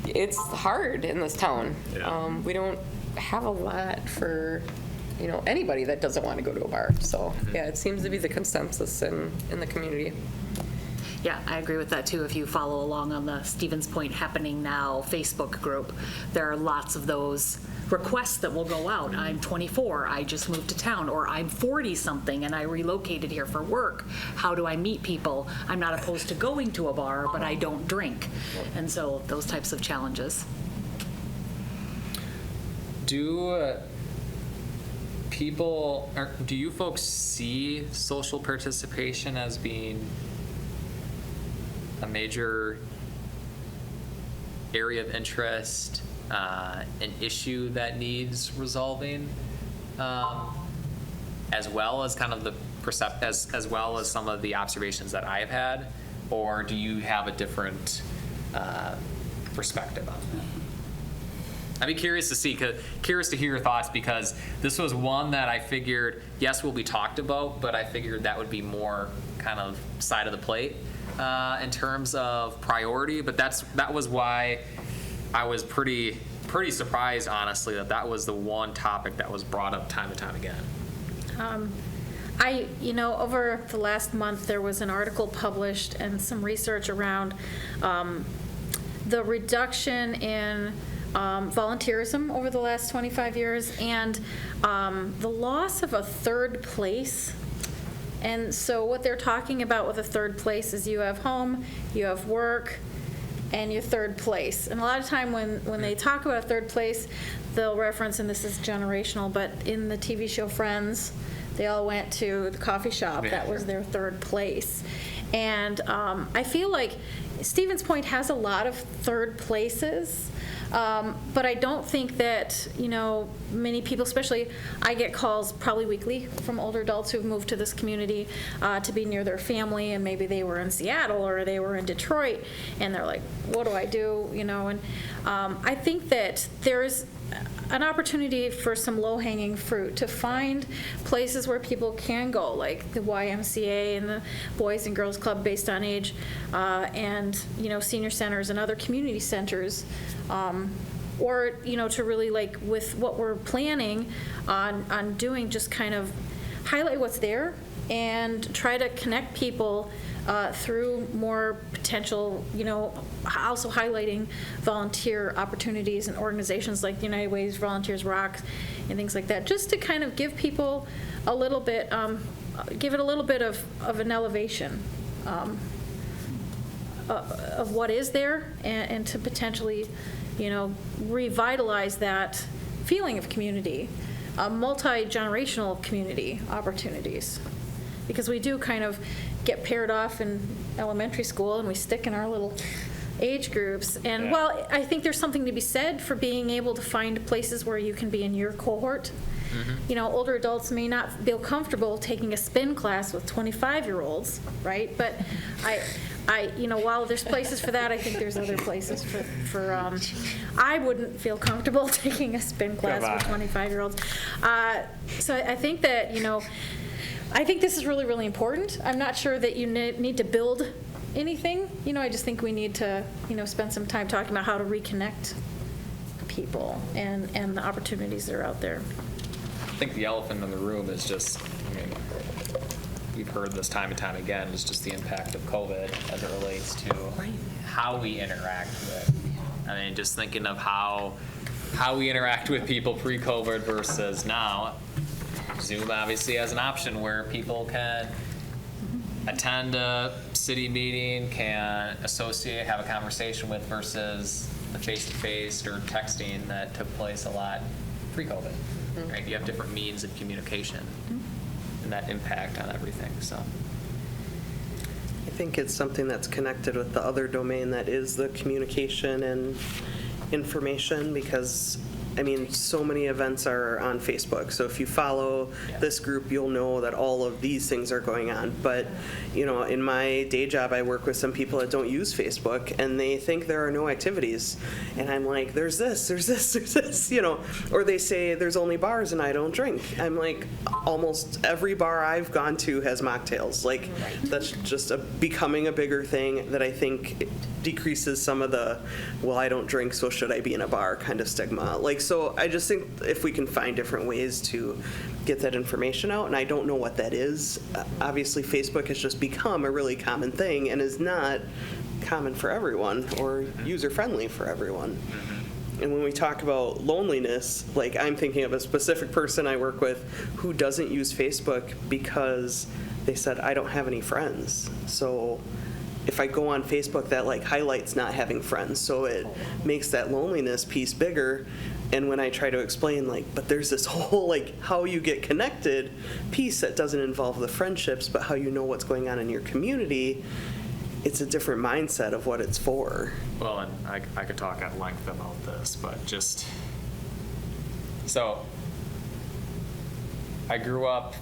It's hard in this town. Yeah. We don't have a lot for, anybody that doesn't want to go to a bar. So, yeah, it seems to be the consensus in the community. Yeah, I agree with that too. If you follow along on the Stevens Point Happening Now Facebook group, there are lots of those requests that will go out. I'm 24, I just moved to town, or I'm 40-something and I relocated here for work. How do I meet people? I'm not opposed to going to a bar, but I don't drink. And so those types of challenges. Do you folks see social participation as being a major area of interest, an issue that needs resolving, as well as kind of the as well as some of the observations that I've had, or do you have a different perspective on that? I'd be curious to hear your thoughts, because this was one that I figured, yes, will be talked about, but I figured that would be more kind of side of the plate in terms of priority. But that was why I was pretty surprised, honestly, that was the one topic that was brought up time and time again. Over the last month, there was an article published and some research around the reduction in volunteerism over the last 25 years, and the loss of a third place. And so what they're talking about with a third place is you have home, you have work, and your third place. And a lot of time when they talk about third place, they'll reference, and this is generational, but in the TV show Friends, they all went to the coffee shop. That was their third place. And I feel like Stevens Point has a lot of third places, but I don't think that, many people, especially I get calls probably weekly from older adults who've moved to this community to be near their family, and maybe they were in Seattle or they were in Detroit, and they're like, what do I do? And I think that there's an opportunity for some low-hanging fruit to find places where people can go, like the YMCA and the Boys and Girls Club based on age, and senior centers and other community centers, or to really, like, with what we're planning on doing, just kind of highlight what's there and try to connect people through more potential, also highlighting volunteer opportunities and organizations like the United Ways, Volunteers Rock, and things like that, just to kind of give people a little bit, give it a little bit of an elevation of what is there, and to potentially, revitalize that feeling of community, multi-generational community opportunities. Because we do kind of get paired off in elementary school, and we stick in our little age groups. And while I think there's something to be said for being able to find places where you can be in your cohort, older adults may not feel comfortable taking a spin class with 25-year-olds, right? But while there's places for that, I think there's other places for I wouldn't feel comfortable taking a spin class with 25-year-olds. So I think that, I think this is really, really important. I'm not sure that you need to build anything. I just think we need to, spend some time talking about how to reconnect people and the opportunities that are out there. I think the elephant in the room is just, we've heard this time and time again, is just the impact of COVID as it relates to how we interact with. Just thinking of how we interact with people pre-COVID versus now. Zoom obviously has an option where people can attend a city meeting, can associate, have a conversation with, versus the face-to-face or texting that took place a lot pre-COVID. Right? You have different means of communication and that impact on everything. So I think it's something that's connected with the other domain that is the communication and information, because so many events are on Facebook. So if you follow this group, you'll know that all of these things are going on. But, in my day job, I work with some people that don't use Facebook, and they think there are no activities. And I'm like, there's this, or they say there's only bars and I don't drink. I'm like, almost every bar I've gone to has mocktails. Like, that's just becoming a bigger thing that I think decreases some of the, well, I don't drink, so should I be in a bar kind of stigma. So I just think if we can find different ways to get that information out, and I don't know what that is. Obviously, Facebook has just become a really common thing and is not common for everyone or user-friendly for everyone. And when we talk about loneliness, like, I'm thinking of a specific person I work with who doesn't use Facebook because they said, I don't have any friends. So if I go on Facebook, that highlights not having friends. So it makes that loneliness piece bigger. And when I try to explain, but there's this whole, how you get connected piece that doesn't involve the friendships, but how you know what's going on in your community, it's a different mindset of what it's for. Well, and I could talk at length about this, but so I grew up,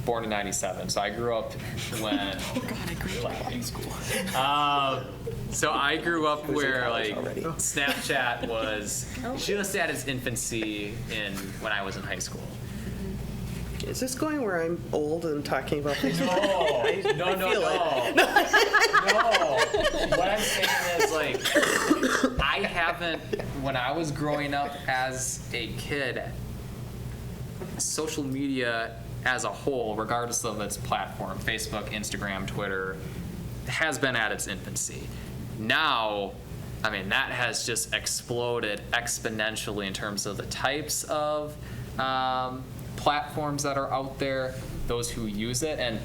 born in 97, so I grew up when... Oh, God, I grew up in high school. So I grew up where, Snapchat was just at its infancy when I was in high school. Is this going where I'm old and talking about Facebook? No. No. What I'm saying is, I haven't, when I was growing up as a kid, social media as a whole, regardless of its platform, Facebook, Instagram, Twitter, has been at its infancy. Now, that has just exploded exponentially in terms of the types of platforms that are out there, those who use it, and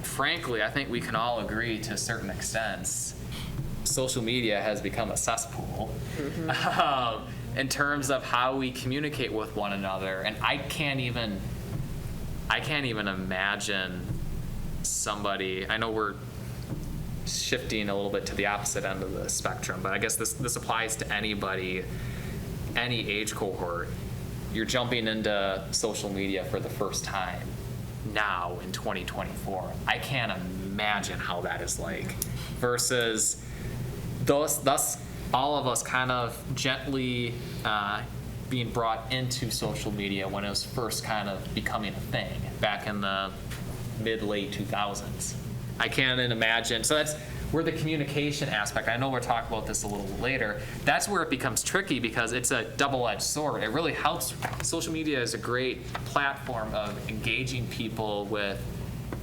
frankly, I think we can all agree to certain extents, social media has become a cesspool in terms of how we communicate with one another. And I can't even imagine somebody, I know we're shifting a little bit to the opposite end of the spectrum, but I guess this applies to anybody, any age cohort. You're jumping into social media for the first time now in 2024. I can't imagine how that is like, versus thus all of us kind of gently being brought into social media when it was first kind of becoming a thing back in the mid-late 2000s. I can't imagine. So that's where the communication aspect, I know we'll talk about this a little later, that's where it becomes tricky because it's a double-edged sword. It really helps. Social media is a great platform of engaging people with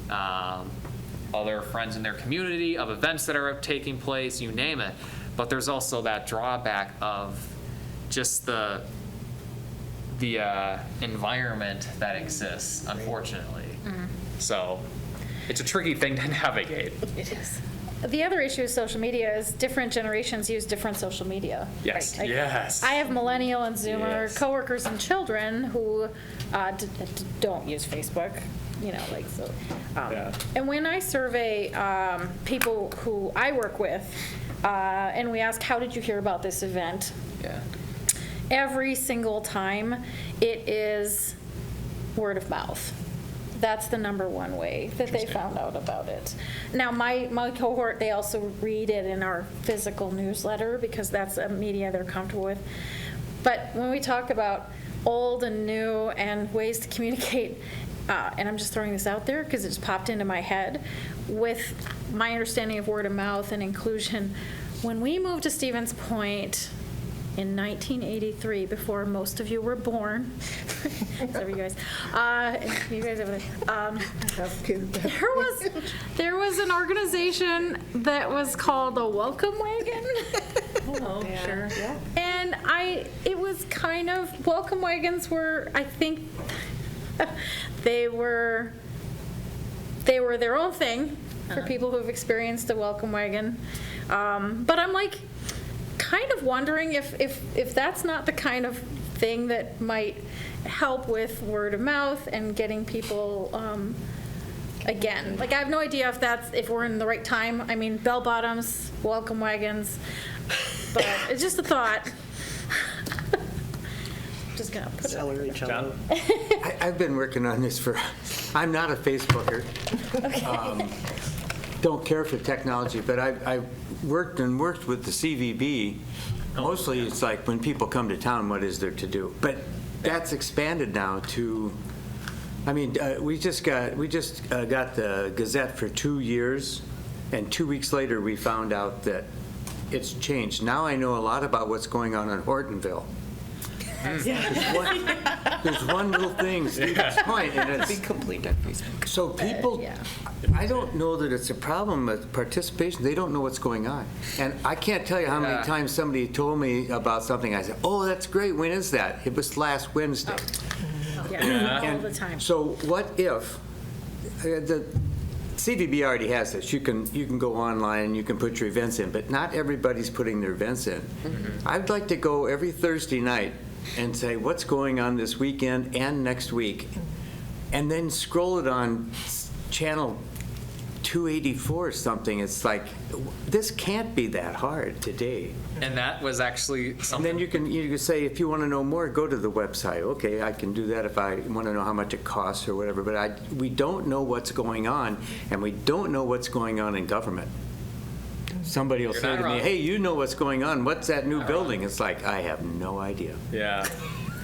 other friends in their community, of events that are taking place, you name it. But there's also that drawback of just the environment that exists, unfortunately. So it's a tricky thing to navigate. It is. The other issue with social media is different generations use different social media. Yes, Like, yes. I have millennial and Zoomer Yes. coworkers and children who don't use Facebook, like so. Yeah. And when I survey people who I work with, and we ask, how did you hear about this event? Yeah. Every single time, it is word of mouth. That's the number one way that they Interesting. found out about it. Now, my cohort, they also read it in our physical newsletter because that's a media they're comfortable with. But when we talk about old and new and ways to communicate, and I'm just throwing this out there because it just popped into my head, with my understanding of word of mouth and inclusion, when we moved to Stevens Point in 1983, before most of you were born, except for you guys, over there was an organization that was called the Welcome Wagon. Oh, sure. Yeah. And it was kind of, welcome wagons were, I think, they were their own thing for people who have experienced a welcome wagon. But I'm like, kind of wondering if that's not the kind of thing that might help with word of mouth and getting people, again, like I have no idea if we're in the right time. I mean, bell bottoms, welcome wagons, but it's just a thought. Just gonna put it. Celery jello. I've been working on this I'm not a Facebooker. Don't care for technology, but I worked with the CVB. Mostly it's like when people come to town, what is there to do? But that's expanded now to, we just got the Gazette for 2 years, and 2 weeks later we found out that it's changed. Now I know a lot about what's going on in Hortonville. There's one little thing, Stevens Point, and it's Complete on Facebook. so people, Yeah. I don't know that it's a problem with participation. They don't know what's going on. And I can't tell you how many Yeah. times somebody told me about something. I said, oh, that's great. When is that? It was last Wednesday. Yeah, all And the time. So what if, the CVB already has this. You can go online, you can put your events in, but not everybody's putting their events in. I'd like to go every Thursday night and say, what's going on this weekend and next week? And then scroll it on channel 284 or something. It's like, this can't be that hard today. And that was actually And something. then you can say, if you want to know more, go to the website. Okay, I can do that if I want to know how much it costs or whatever. But we don't know what's going on, and we don't know what's going on in government. Somebody will You're say not to me, wrong. hey, you know what's going on. What's that new building? It's like, I have no idea. Yeah.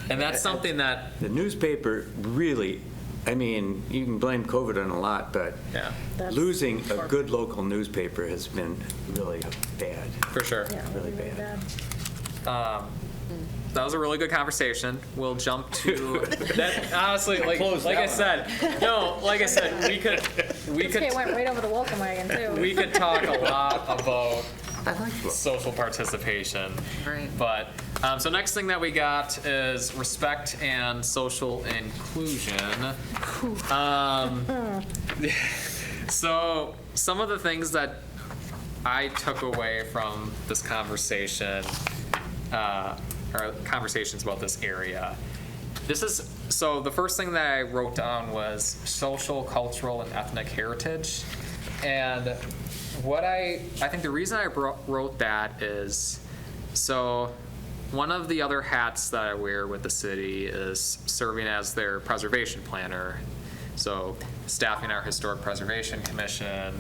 And that's something that, The newspaper really, you can blame COVID on a lot, but yeah, That's- losing a good local newspaper has been really bad. for sure. Yeah, really really bad. bad. That was a really good conversation. We'll jump to that. Honestly, like I said, we could Okay, went right over the welcome wagon, too. we could talk a lot about I like social participation. Right. But so next thing that we got is respect and social inclusion. So some of the things that I took away from this conversation, or conversations about this area. So the first thing that I wrote down was social, cultural, and ethnic heritage. And what I think the reason I wrote that is, so one of the other hats that I wear with the city is serving as their preservation planner. So staffing our Historic Preservation Commission,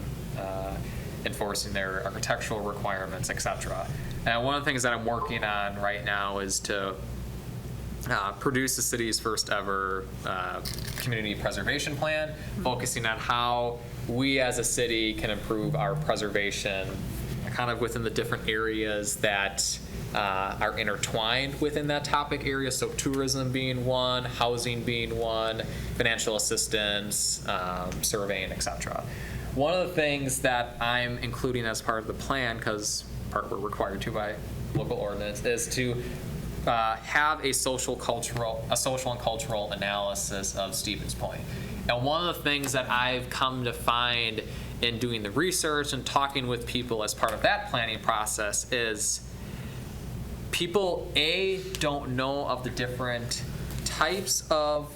enforcing their architectural requirements, et cetera. And one of the things that I'm working on right now is to produce the city's first ever community preservation plan, focusing on how we as a city can improve our preservation kind of within the different areas that are intertwined within that topic area. So tourism being one, housing being one, financial assistance, surveying, et cetera. One of the things that I'm including as part of the plan, because part we're required to by local ordinance, is to have a social and cultural analysis of Stevens Point. And one of the things that I've come to find in doing the research and talking with people as part of that planning process is people, don't know of the different types of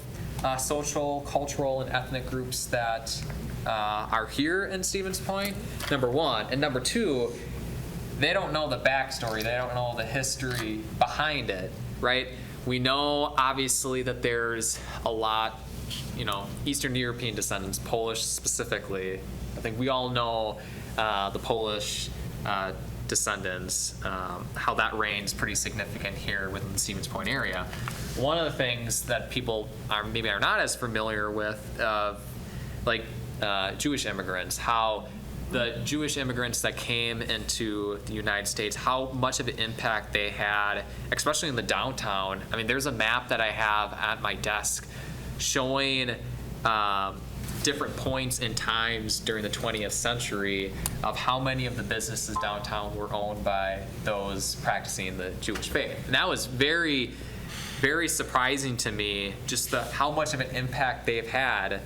social, cultural, and ethnic groups that are here in Stevens Point, number one. And number two, they don't know the backstory. They don't know the history behind it, right? We know, obviously, that there's a lot, Eastern European descendants, Polish specifically. I think we all know the Polish descendants, how that reigns pretty significant here within the Stevens Point area. One of the things that people maybe are not as familiar with, Jewish immigrants, how the Jewish immigrants that came into the United States, how much of an impact they had, especially in the downtown. I mean, there's a map that I have at my desk showing different points in times during the 20th century of how many of the businesses downtown were owned by those practicing the Jewish faith. And that was very, very surprising to me, just how much of an impact they've had.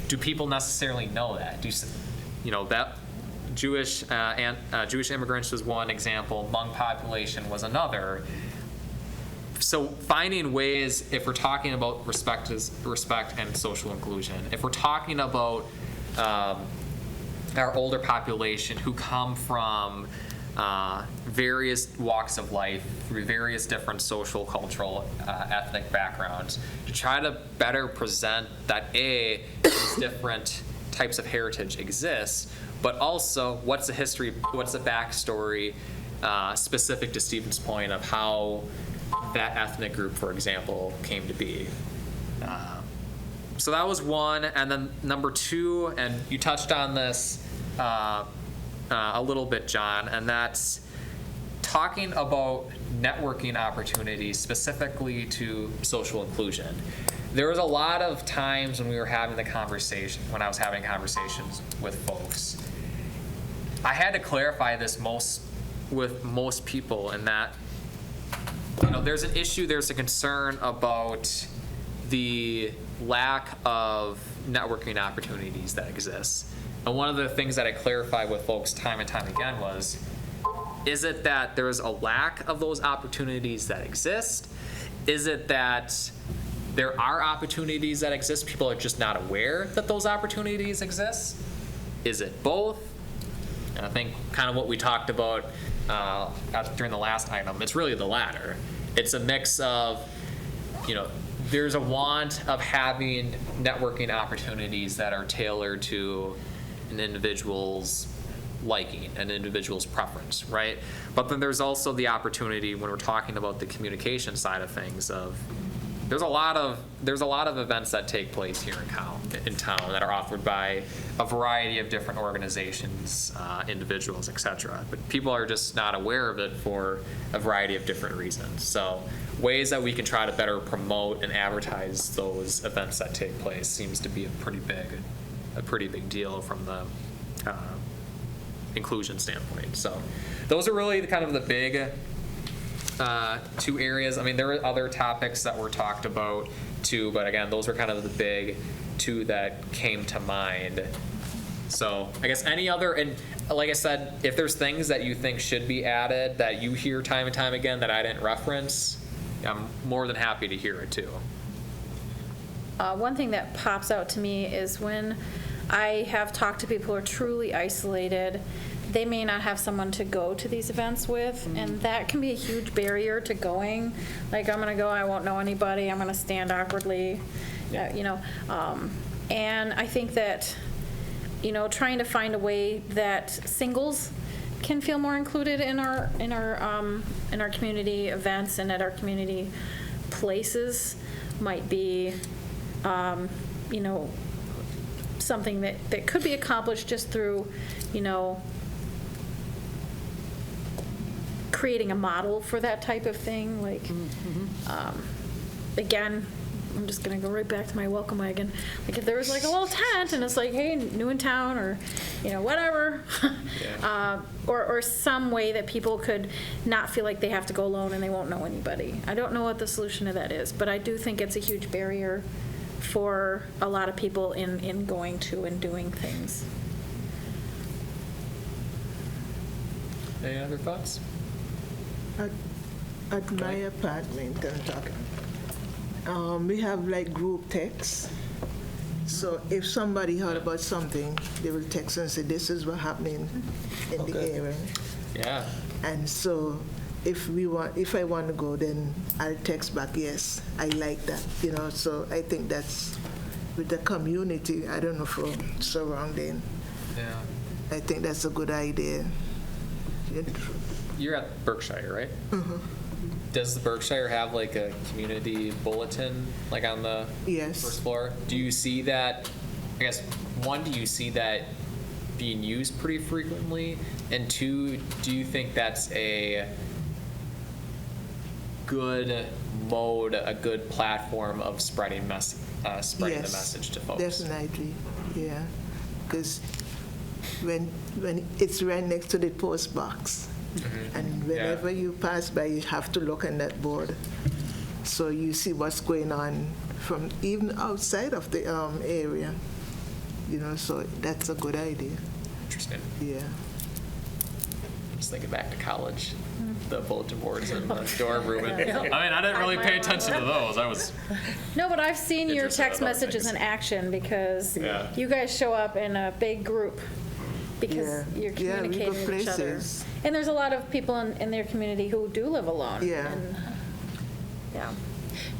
Do people necessarily know that? That Jewish immigrants was one example. Hmong population was another. So finding ways, if we're talking about respect and social inclusion, if we're talking about our older population who come from various walks of life, through various different social, cultural, ethnic backgrounds, to try to better present that these different types of heritage exist, but also what's the history, what's the backstory specific to Stevens Point of how that ethnic group, for example, came to be. So that was one. And then number two, and you touched on this a little bit, John, and that's talking about networking opportunities specifically to social inclusion. There was a lot of times when we were having when I was having conversations with folks, I had to clarify this with most people, in that there's an issue, there's a concern about the lack of networking opportunities that exist. And one of the things that I clarified with folks time and time again was, is it that there's a lack of those opportunities that exist? Is it that there are opportunities that exist, people are just not aware that those opportunities exist? Is it both? And I think kind of what we talked about during the last item, it's really the latter. It's a mix of, there's a want of having networking opportunities that are tailored to an individual's liking, an individual's preference, right? But then there's also the opportunity when we're talking about the communication side of things there's a lot of events that take place here in town that are offered by a variety of different organizations, individuals, et cetera. But people are just not aware of it for a variety of different reasons. So ways that we can try to better promote and advertise those events that take place seems to be a pretty big deal from the inclusion standpoint. So those are really kind of the big two areas. I mean, there were other topics that were talked about too, but again, those were kind of the big two that came to mind So I guess any other, and like I said, if there's things that you think should be added that you hear time and time again that I didn't reference, I'm more than happy to hear it too. One thing that pops out to me is when I have talked to people who are truly isolated, they may not have someone to go to these events with, and that can be a huge barrier to going. Like, I'm gonna go, I won't know anybody, I'm gonna stand awkwardly, you know. And I think that, you know, trying to find a way that singles can feel more included in our community events and at our community places might be, you know, something that could be accomplished just through, you know, creating a model for that type of thing. Like, again, I'm just gonna go right back to my welcome wagon. Like, if there was like a little tent and it's like, hey, new in town, or, you know, whatever. Or some way that people could not feel like they have to go alone and they won't know anybody. I don't know what the solution to that is, but I do think it's a huge barrier for a lot of people in going to and doing things. Any other thoughts? At my apartment, I'm talking, we have like group texts. So if somebody heard about something, they will text and say, this is what happening in the area. Yeah. And so if I want to go, then I'll text back, yes, I like that, you know. So I think that's with the community, I don't know, for surrounding. Yeah. I think that's a good idea. You're at Berkshire, right? Does the Berkshire have like a community bulletin, like on the Yes. first floor? Do you see that, I guess, one, do you see that being used pretty frequently? And two, do you think that's a good mode, a good platform of spreading the message to folks? Definitely, yeah. Because when it's right next to the post box, and whenever you pass by, you have to look on that board, so you see what's going on from even outside of the area. You know, so that's a good idea. Interesting. Yeah. Just thinking back to college, the bulletin boards in the dorm room. I mean, I didn't really pay attention to those. I was. No, but I've seen your Interested text about messages things. in action because Yeah. you guys show up in a big group because Yeah. you're Yeah, we go communicating with each other. places. And there's a lot of people in their community who do live alone. Yeah. And, yeah.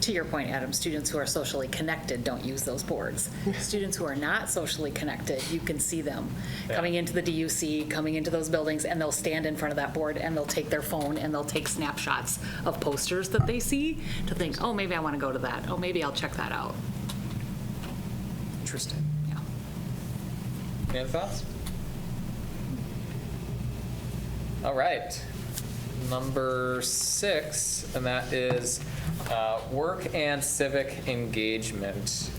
To your point, Adam, students who are socially connected don't use those boards. Students who are not socially connected, you can see them coming into the DUC, coming into those buildings, and they'll stand in front of that board and they'll take their phone and they'll take snapshots of posters that they see to think, oh, maybe I want to go to that. Oh, maybe I'll check that out. Interesting. Yeah. Any other thoughts? All right. Number 6, and that is work and civic engagement.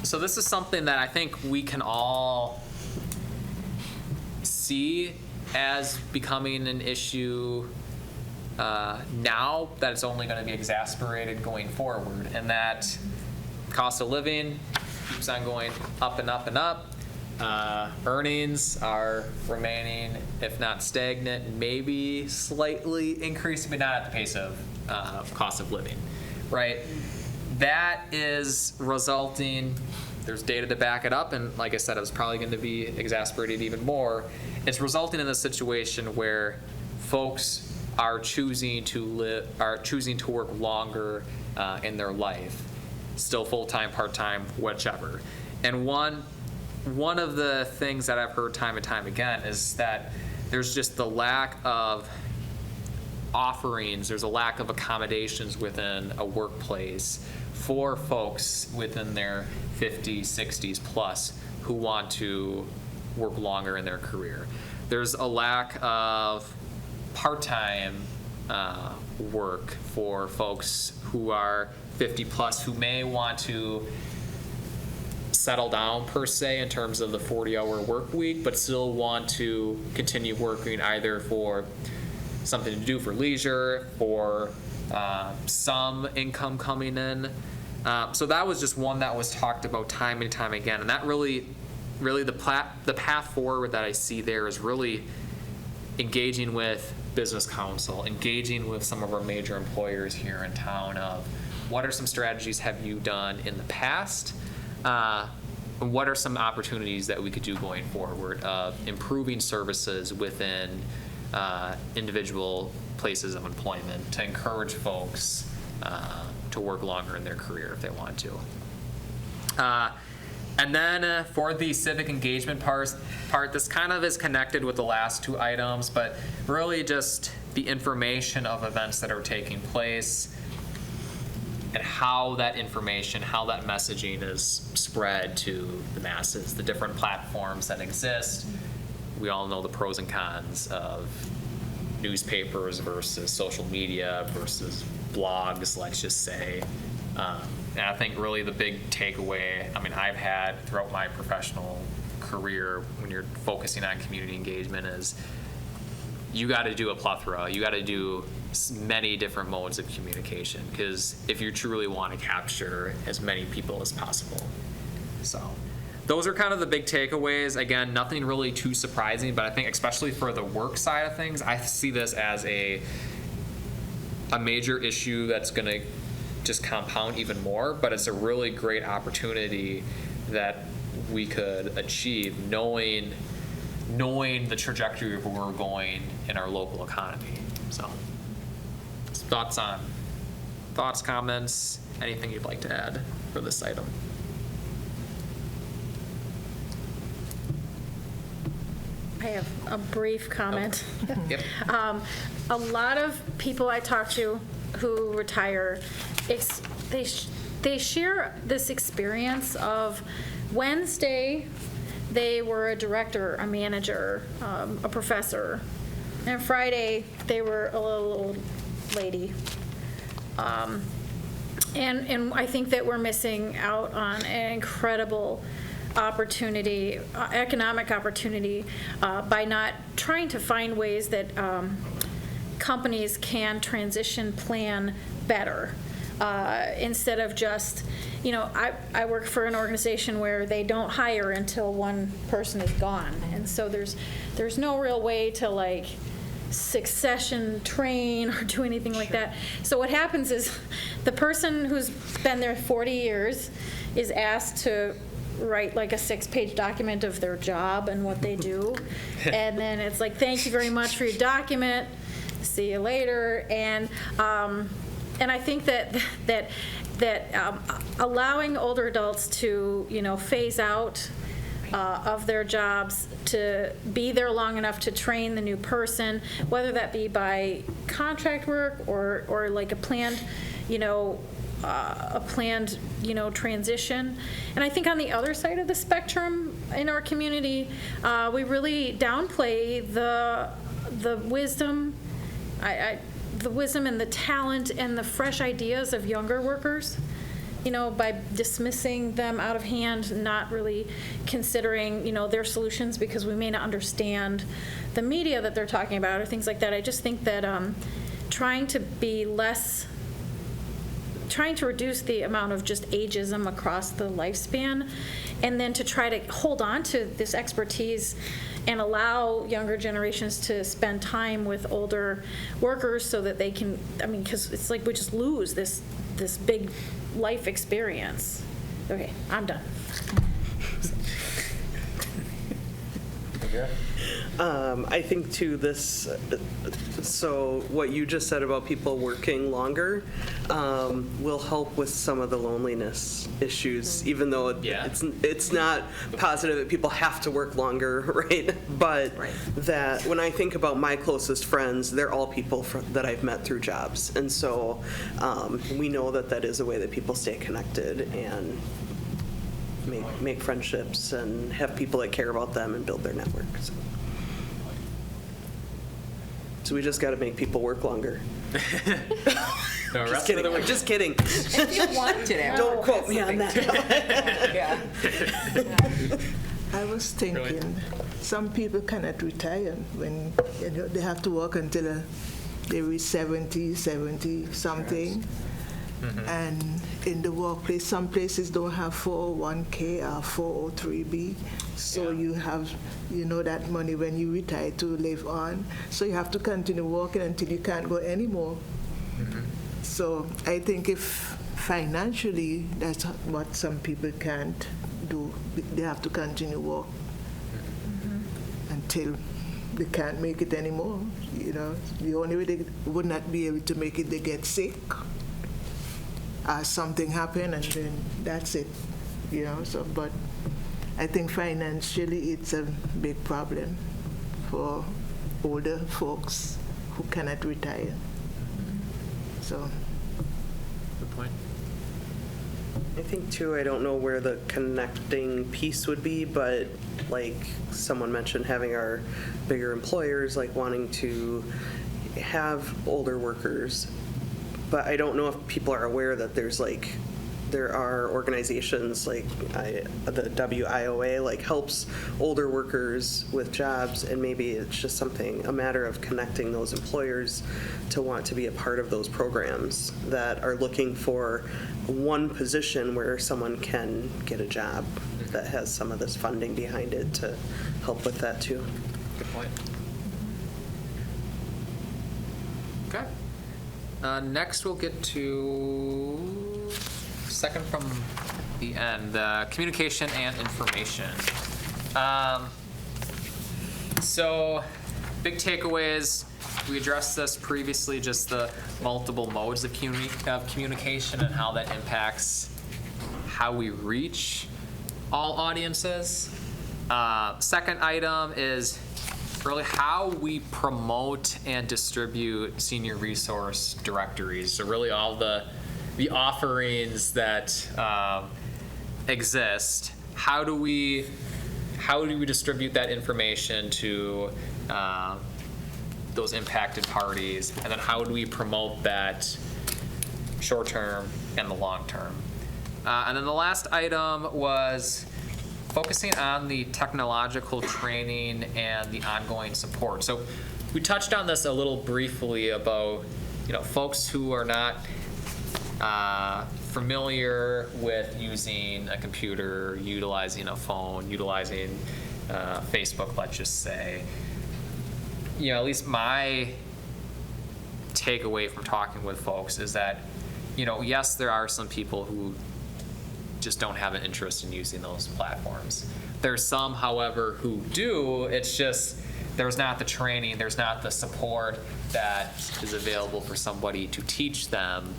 So this is something that I think we can all see as becoming an issue now, that it's only going to be exacerbated going forward, and that cost of living keeps on going up and up and up. Earnings are remaining, if not stagnant, maybe slightly increasing, but not at the pace of cost of living, right? That is resulting, there's data to back it up, and like I said, it was probably going to be exacerbated even more. It's resulting in a situation where folks are choosing to work longer in their life, still full-time, part-time, whichever. And one of the things that I've heard time and time again is that there's just the lack of offerings, there's a lack of accommodations within a workplace for folks within their 50s, 60s plus who want to work longer in their career. There's a lack of part-time work for folks who are 50 plus who may want to settle down per se in terms of the 40-hour work week, but still want to continue working either for something to do for leisure, for some income coming in. So that was just one that was talked about time and time again, and that really really the path forward that I see there is really engaging with business council, engaging with some of our major employers here in town of what are some strategies have you done in the past? And what are some opportunities that we could do going forward of improving services within individual places of employment to encourage folks to work longer in their career if they want to. And then for the civic engagement part, this kind of is connected with the last two items, but really just the information of events that are taking place and how that information, how that messaging is spread to the masses, the different platforms that exist. We all know the pros and cons of newspapers versus social media versus blogs, let's just say. And I think really the big takeaway, I mean, I've had throughout my professional career when you're focusing on community engagement is you got to do a plethora. You got to do many different modes of communication because if you truly want to capture as many people as possible. So those are kind of the big takeaways. Again, nothing really too surprising, but I think especially for the work side of things, I see this as a major issue that's going to just compound even more, but it's a really great opportunity that we could achieve knowing the trajectory of where we're going in our local economy. So thoughts, comments, anything you'd like to add for this item? I have a brief comment. Yep. A lot of people I talk to who retire, they share this experience of Wednesday they were a director, a manager, a professor, and Friday they were a little old lady. And I think that we're missing out on an incredible opportunity, economic opportunity, by not trying to find ways that companies can transition plan better. Instead of just, I work for an organization where they don't hire until one person is gone. And so there's no real way to succession train or do anything like that. So what happens is the person who's been there 40 years is asked to write a 6-page document of their job and what they do. And then it's thank you very much for your document. See you later. And I think that allowing older adults to, phase out of their jobs, to be there long enough to train the new person, whether that be by contract work or a planned, transition. And I think on the other side of the spectrum in our community, we really downplay the wisdom, the wisdom and the talent and the fresh ideas of younger workers, by dismissing them out of hand, not really considering, their solutions because we may not understand the media that they're talking about or things like that. I just think that trying to reduce the amount of just ageism across the lifespan, and then to try to hold on to this expertise and allow younger generations to spend time with older workers so that they can, because it's we just lose this big life experience. Okay, I'm done. I think too so what you just said about people working longer will help with some of the loneliness issues, even though it's not positive that people have to work longer, right? But that when I think about my closest friends, they're all people that I've met through jobs. And so we know that is a way that people stay connected and make friendships and have people that care about them and build their networks. So we just got to make people work longer. No, Just kidding. Just kidding. If you want to. Don't quote me on that. Yeah. I was thinking, some people cannot retire when they have to work until they reach 70 something. And in the workplace, some places don't have 401k or 403b. So you have, that money when you retire to live on. So you have to continue working until you can't go anymore. So I think if financially, that's what some people can't do. They have to continue work until they can't make it anymore. The only way they would not be able to make it, they get sick, something happen, and then that's it. So, but I think financially it's a big problem for older folks who cannot retire. So. Good point. I think too, I don't know where the connecting piece would be, but like someone mentioned, having our bigger employers like wanting to have older workers, but I don't know if people are aware that there are organizations like the WIOA like helps older workers with jobs, and maybe it's just a matter of connecting those employers to want to be a part of those programs that are looking for one position where someone can get a job that has some of this funding behind it to help with that too. Good point. Okay. Next, we'll get to second from the end, communication and information. So, big takeaways. We addressed this previously, just the multiple modes of communication and how that impacts how we reach all audiences. Second item is really how we promote and distribute senior resource directories. So really all the offerings that exist. How do we distribute that information to those impacted parties, and then how do we promote that short term and the long term? And then the last item was focusing on the technological training and the ongoing support. So we touched on this a little briefly about, folks who are not familiar with using a computer, utilizing a phone, utilizing Facebook, let's just say. At least my takeaway from talking with folks is that, yes, there are some people who just don't have an interest in using those platforms. There's some, however, who do. It's just there's not the training, there's not the support that is available for somebody to teach them.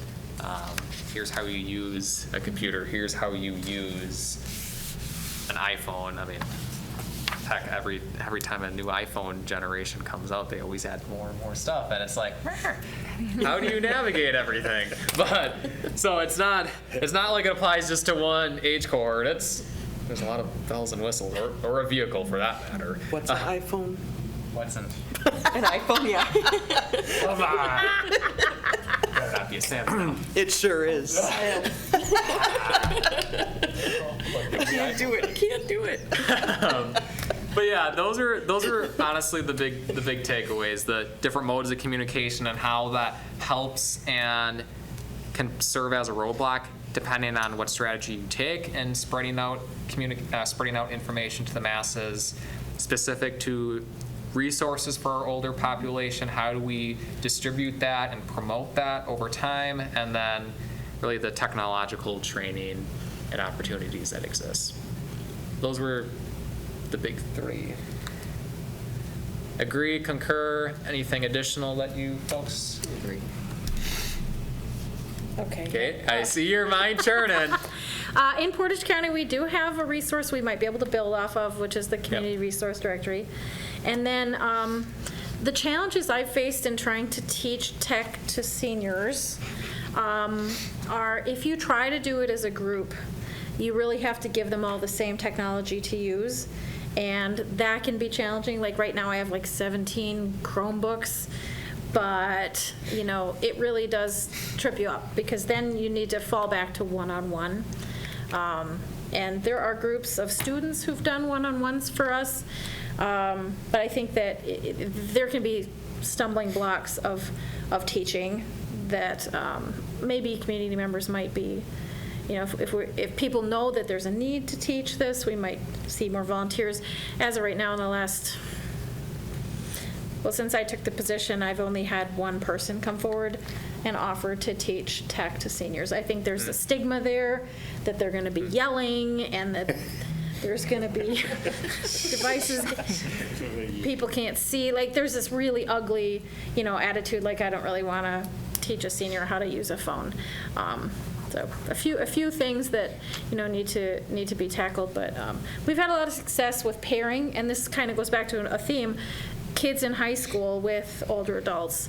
Here's how you use a computer. Here's how you use an iPhone. I mean, heck, every time a new iPhone generation comes out, they always add more and more stuff, and it's like, how do you navigate everything? But so it's not like it applies just to one age cohort. There's a lot of bells and whistles, or a vehicle for that matter. What's an iPhone? What's an iPhone? Yeah. Come on. Better not be a Samsung. It sure is. Can't do it. But yeah, those are honestly the big takeaways, the different modes of communication and how that helps and can serve as a roadblock depending on what strategy you take, and spreading out information to the masses specific to resources for our older population. How do we distribute that and promote that over time? And then really the technological training and opportunities that exist. Those were the big three. Agree, concur, anything additional that you folks agree? Okay, I see your mind churning. In Portage County, we do have a resource we might be able to build off of, which is the Community Resource Directory. And then the challenges I've faced in trying to teach tech to seniors are, if you try to do it as a group, you really have to give them all the same technology to use. And that can be challenging. Like right now I have like 17 Chromebooks, but it really does trip you up, because then you need to fall back to one-on-one. And there are groups of students who've done one-on-ones for us, but I think that there can be stumbling blocks of teaching that maybe community members might be, if people know that there's a need to teach this, we might see more volunteers. As of right now, since I took the position, I've only had one person come forward and offer to teach tech to seniors. I think there's a stigma there that they're going to be yelling and that there's going to be devices people can't see. Like, there's this really ugly, attitude, like, I don't really want to teach a senior how to use a phone. So a few things that, need to be tackled, but we've had a lot of success with pairing, and this kind of goes back to a theme, kids in high school with older adults.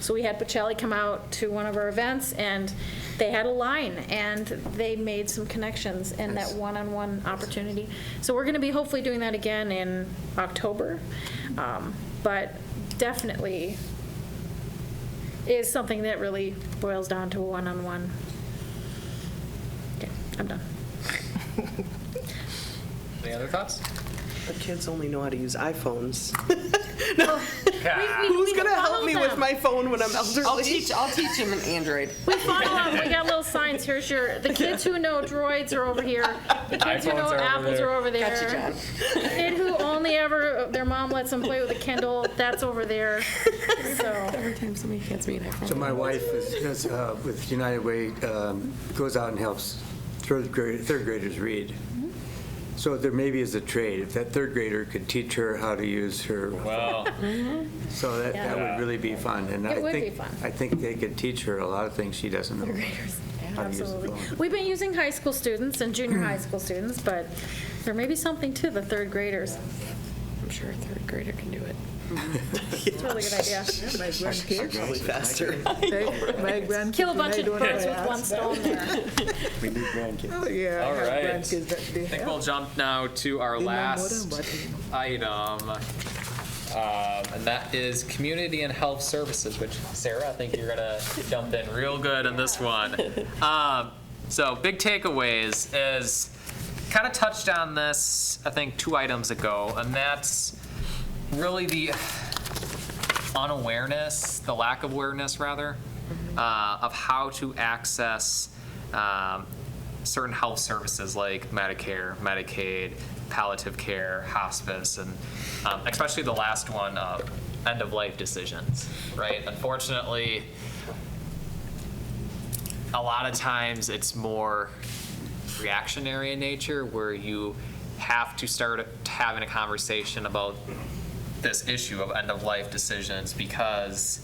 So we had Pacelli come out to one of our events, and they had a line, and they made some connections in that one-on-one opportunity. So we're going to be hopefully doing that again in October, but definitely is something that really boils down to a one-on-one. Okay, I'm done. Any other thoughts? The kids only know how to use iPhones. Yeah. Who's going to help follow me with them. my phone when I'm elderly? I'll teach him an Android. We follow them. We got little signs. Here's the kids who know droids are over here. The kids who know iPhones are over apples there. are over there. Gotcha, John. The kid who only ever, their mom lets them play with a Kindle, that's over there. So, Every time somebody hands me an iPhone. So my wife does, with United Way, goes out and helps third graders read. So there maybe is a trade. If that third grader could teach her how to use her, Well, so that Yeah. would really be fun. And It I would be think fun. I think they could teach her a lot of things she doesn't know. How to use the absolutely. phone. We've been using high school students and junior high school students, but there may be something to the third graders. I'm sure a third grader can do it. It's a really good idea. My grandkids, Probably faster. my grandkids. Kill a bunch and I of don't birds with ask. one stone there. We need grandkids. Oh, yeah, All I have right. grandkids that they I think help. we'll jump now to our They know more last than what we know. item, and that is community and health services, which, Sarah, I think you're gonna jump in real good on this one. So big takeaways is, kind of touched on this, I think, 2 items ago, and that's really the unawareness, the lack of awareness, rather, of how to access certain health services like Medicare, Medicaid, palliative care, hospice, and especially the last one, end-of-life decisions, right? Unfortunately, a lot of times it's more reactionary in nature, where you have to start having a conversation about this issue of end-of-life decisions because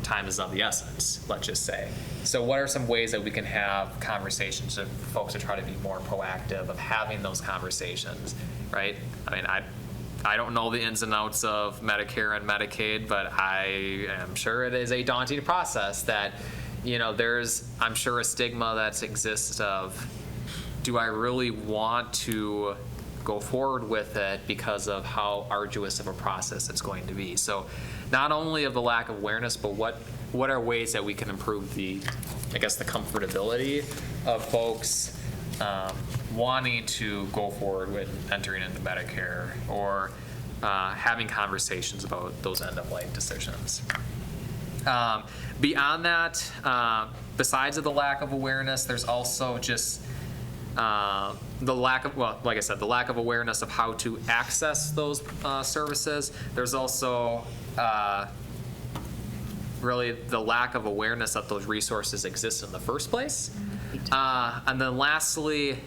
time is of the essence, let's just say. So what are some ways that we can have conversations of folks to try to be more proactive of having those conversations, right? I mean, I don't know the ins and outs of Medicare and Medicaid, but I am sure it is a daunting process that, there's, I'm sure, a stigma that exists of, do I really want to go forward with it because of how arduous of a process it's going to be? So not only of the lack of awareness, but what are ways that we can improve the comfortability of folks wanting to go forward with entering into Medicare or having conversations about those end-of-life decisions. Beyond that, besides of the lack of awareness, there's also just the lack of, like I said, the lack of awareness of how to access those services. There's also really the lack of awareness that those resources exist in the first place. And then lastly,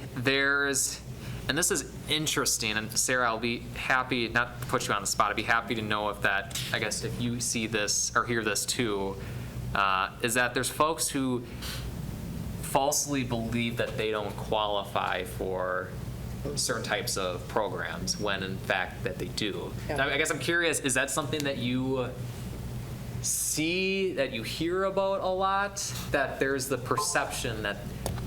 and this is interesting, and Sarah, I'll be happy, not to put you on the spot, I'd be happy to know if you see this or hear this too, is that there's folks who falsely believe that they don't qualify for certain types of programs when in fact that they do. Yeah. So I guess I'm curious, is that something that you see, that you hear about a lot, that there's the perception that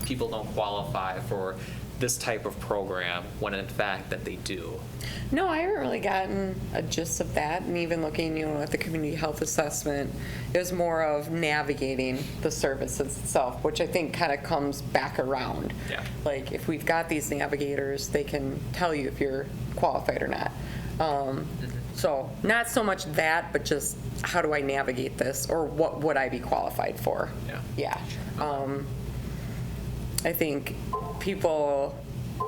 people don't qualify for this type of program when in fact that they do? No, I haven't really gotten a gist of that, and even looking, at the community health assessment, it was more of navigating the services itself, which I think kind of comes back around. Yeah. Like, if we've got these navigators, they can tell you if you're qualified or not. So not so much that, but just how do I navigate this, or what would I be qualified for? Yeah. I think people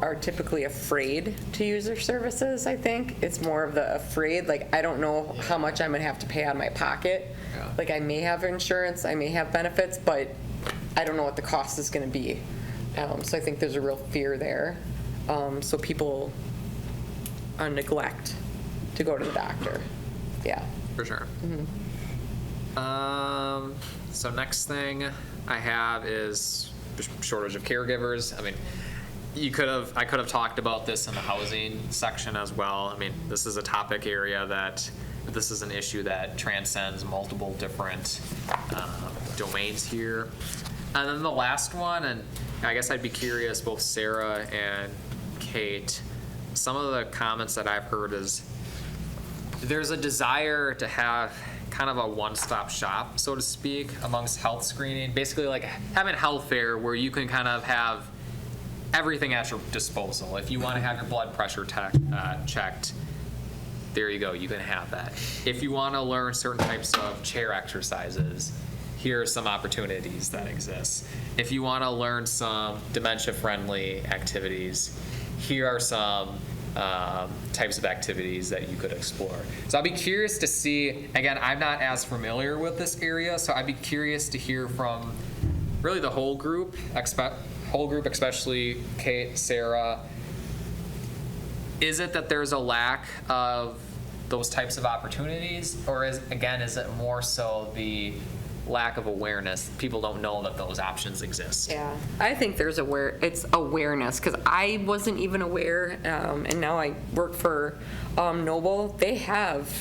are typically afraid to use their services, I think. It's more of the afraid, like, I don't know how much I'm gonna have to pay out of my pocket. Yeah. Like, I may have insurance, I may have benefits, but I don't know what the cost is gonna be. So I think there's a real fear there. So people neglect to go to the doctor. Yeah. For sure. So next thing I have is shortage of caregivers. I mean, I could have talked about this in the housing section as well. I mean, this is a topic area this is an issue that transcends multiple different domains here. And then the last one, and I guess I'd be curious, both Sarah and Kate, some of the comments that I've heard is there's a desire to have kind of a one-stop shop, so to speak, amongst health screening. Basically like having health fair where you can kind of have everything at your disposal. If you want to have your blood pressure checked, there you go, you can have that. If you want to learn certain types of chair exercises, here are some opportunities that exist. If you want to learn some dementia-friendly activities, here are some types of activities that you could explore. So I'll be curious to see, again, I'm not as familiar with this area, so I'd be curious to hear from really the whole group, especially Kate, Sarah. Is it that there's a lack of those types of opportunities, or is it more so the lack of awareness? People don't know that those options exist. Yeah, I think it's awareness, because I wasn't even aware, and now I work for Noble. They have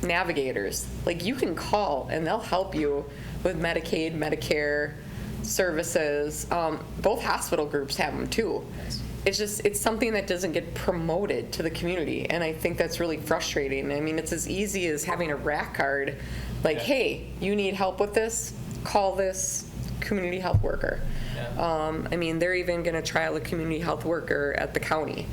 navigators. Like, you can call and they'll help you with Medicaid, Medicare services. Both hospital groups have them too. It's something that doesn't get promoted to the community, and I think that's really frustrating. I mean, it's as easy as having a RAC card, like, hey, you need help with this, call this community health worker. I mean, they're even going to trial a community health worker at the county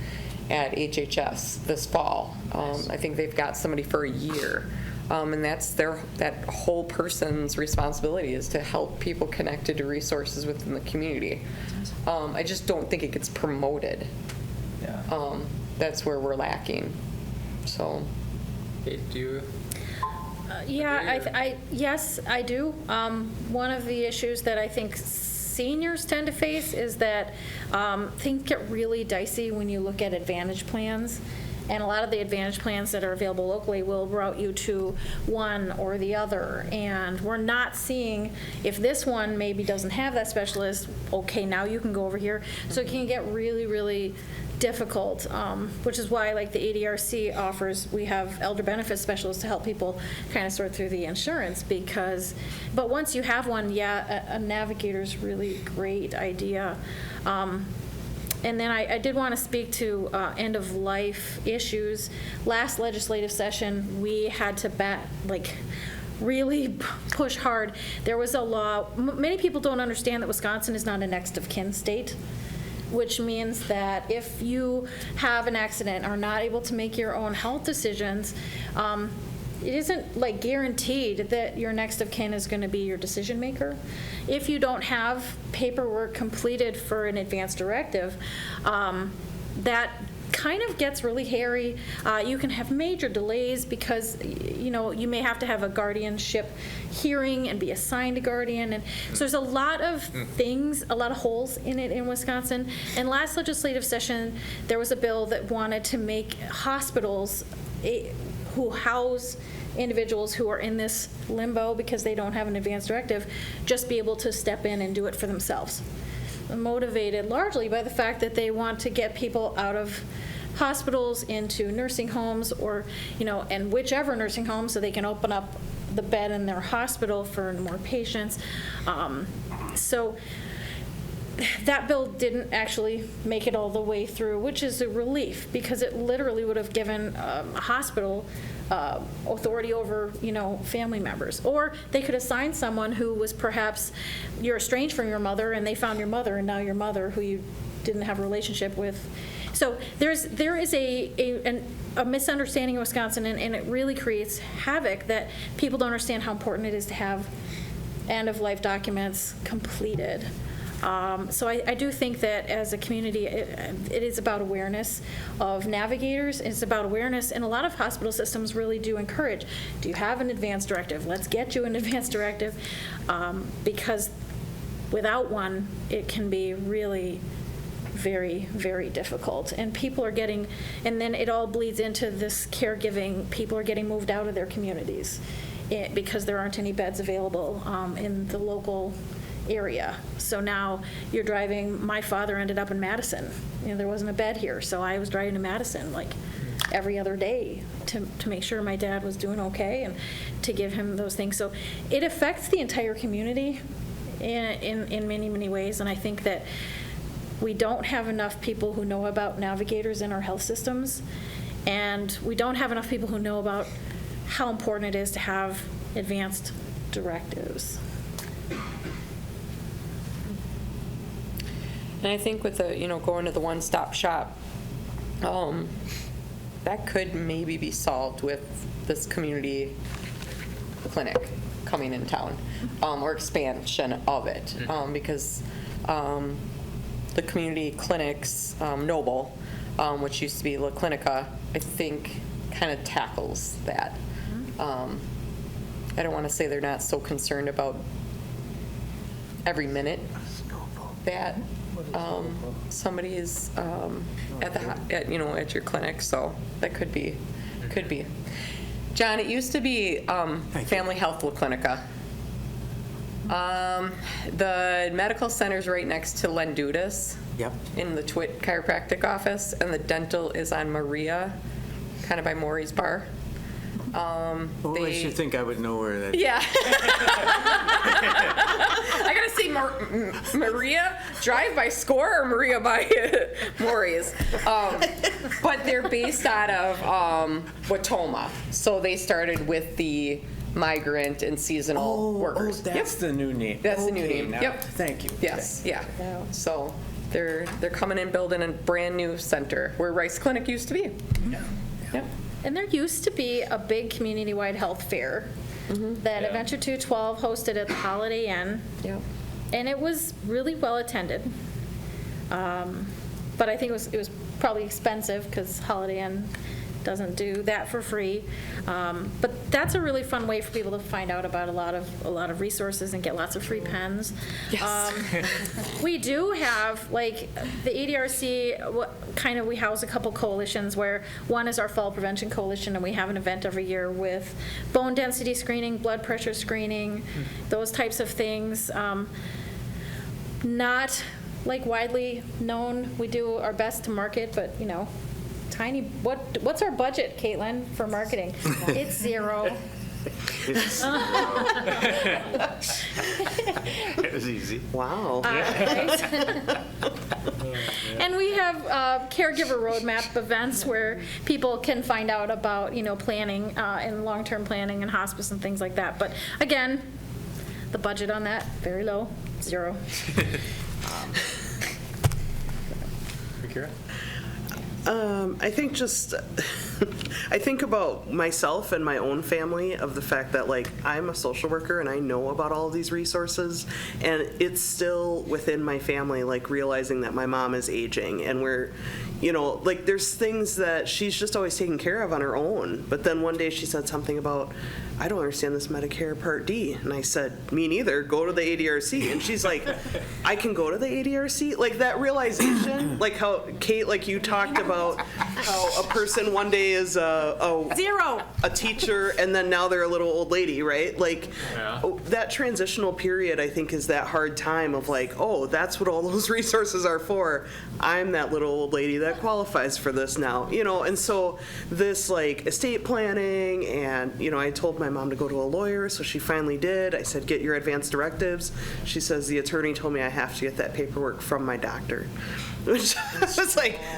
at HHS this fall. I think they've got somebody for a year. And that's that whole person's responsibility, is to help people connected to resources within the community. I just don't think it gets promoted. That's where we're lacking. So. Kate, do you? Yes, I do. One of the issues that I think seniors tend to face is that things get really dicey when you look at Advantage plans. And a lot of the Advantage plans that are available locally will route you to one or the other. And we're not seeing, if this one maybe doesn't have that specialist, okay, now you can go over here. So it can get really, really difficult, which is why, like, the ADRC offers, we have elder benefit specialists to help people kind of sort through the insurance, but once you have one, a navigator's really great idea. And then I did want to speak to end-of-life issues. Last legislative session, we had to really push hard. There was a law. Many people don't understand that Wisconsin is not a next of kin state, which means that if you have an accident or are not able to make your own health decisions, it isn't like guaranteed that your next of kin is going to be your decision maker. If you don't have paperwork completed for an advance directive, that kind of gets really hairy. You can have major delays because, you may have to have a guardianship hearing and be assigned a guardian. And so there's a lot of things, a lot of holes in it in Wisconsin. And last legislative session, there was a bill that wanted to make hospitals who house individuals who are in this limbo because they don't have an advance directive just be able to step in and do it for themselves. Motivated largely by the fact that they want to get people out of hospitals into nursing homes, or, and whichever nursing home, so they can open up the bed in their hospital for more patients. So that bill didn't actually make it all the way through, which is a relief, because it literally would have given a hospital authority over, family members. Or they could assign someone who was perhaps, you're estranged from your mother and they found your mother, and now your mother, who you didn't have a relationship with. So there is a misunderstanding of Wisconsin, and it really creates havoc that people don't understand how important it is to have end-of-life documents completed. So I do think that as a community, it is about awareness of navigators. It's about awareness, and a lot of hospital systems really do encourage, do you have an advance directive? Let's get you an advance directive, because without one, it can be really very, very difficult. And people are getting, and then it all bleeds into this caregiving. People are getting moved out of their communities because there aren't any beds available in the local area. So now you're driving, my father ended up in Madison. There wasn't a bed here, so I was driving to Madison like every other day to make sure my dad was doing okay and to give him those things. So it affects the entire community in many, many ways, and I think that we don't have enough people who know about navigators in our health systems, and we don't have enough people who know about how important it is to have advanced directives. And I think with the, going to the one-stop shop, that could maybe be solved with this community clinic coming in town, or expansion of it, because the community clinics, Noble, which used to be La Clinica, I think kind of tackles that. I don't want to say they're not so concerned about every minute that somebody is at your clinic, so that could be. John, it used to be Family Health La Clinica. The medical center's right next to Lendudas. Yep. In the Twit chiropractic office, and the dental is on Maria, kind of by Maury's Bar. What makes you think I would know where that is? Yeah. I gotta say, Maria, drive by Score or Maria by Maury's. But they're based out of Watoma. So they started with the migrant and seasonal workers. That's the new name. That's the new Okay, name. now, Yep. Thank you. Yes, yeah. So they're coming in building a brand new center where Rice Clinic used to be. Yeah. Yep. And there used to be a big community-wide health fair that Adventure 212 hosted at the Holiday Inn. Yep. And it was really well attended. But I think it was probably expensive because Holiday Inn doesn't do that for free. But that's a really fun way for people to find out about a lot of resources and get lots of free pens. Yes. We do have, like, the ADRC, we house a couple coalitions where one is our Fall Prevention Coalition, and we have an event every year with bone density screening, blood pressure screening, those types of things. Not widely known. We do our best to market, but tiny. What's our budget, Caitlin, for marketing? It's zero. It was easy. Wow. And we have caregiver roadmap events where people can find out about planning and long-term planning and hospice and things like that. But again, the budget on that very low, zero. Kira? I think I think about myself and my own family of the fact that I'm a social worker and I know about all of these resources, and it's still within my family, realizing that my mom is aging and we're, there's things that she's just always taken care of on her own. But then one day she said something about, I don't understand this Medicare Part D. And I said, me neither, go to the ADRC. And she's like, I can go to the ADRC? That realization, how, Kate, you talked about how a person one day is Zero. a teacher and then now they're a little old lady, right? That transitional period, I think, is that hard time of that's what all those resources are for. I'm that little old lady that qualifies for this now, and so this estate planning, and I told my mom to go to a lawyer, so she finally did. I said, get your advance directives. She says, the attorney told me I have to get that paperwork from my doctor. Which it's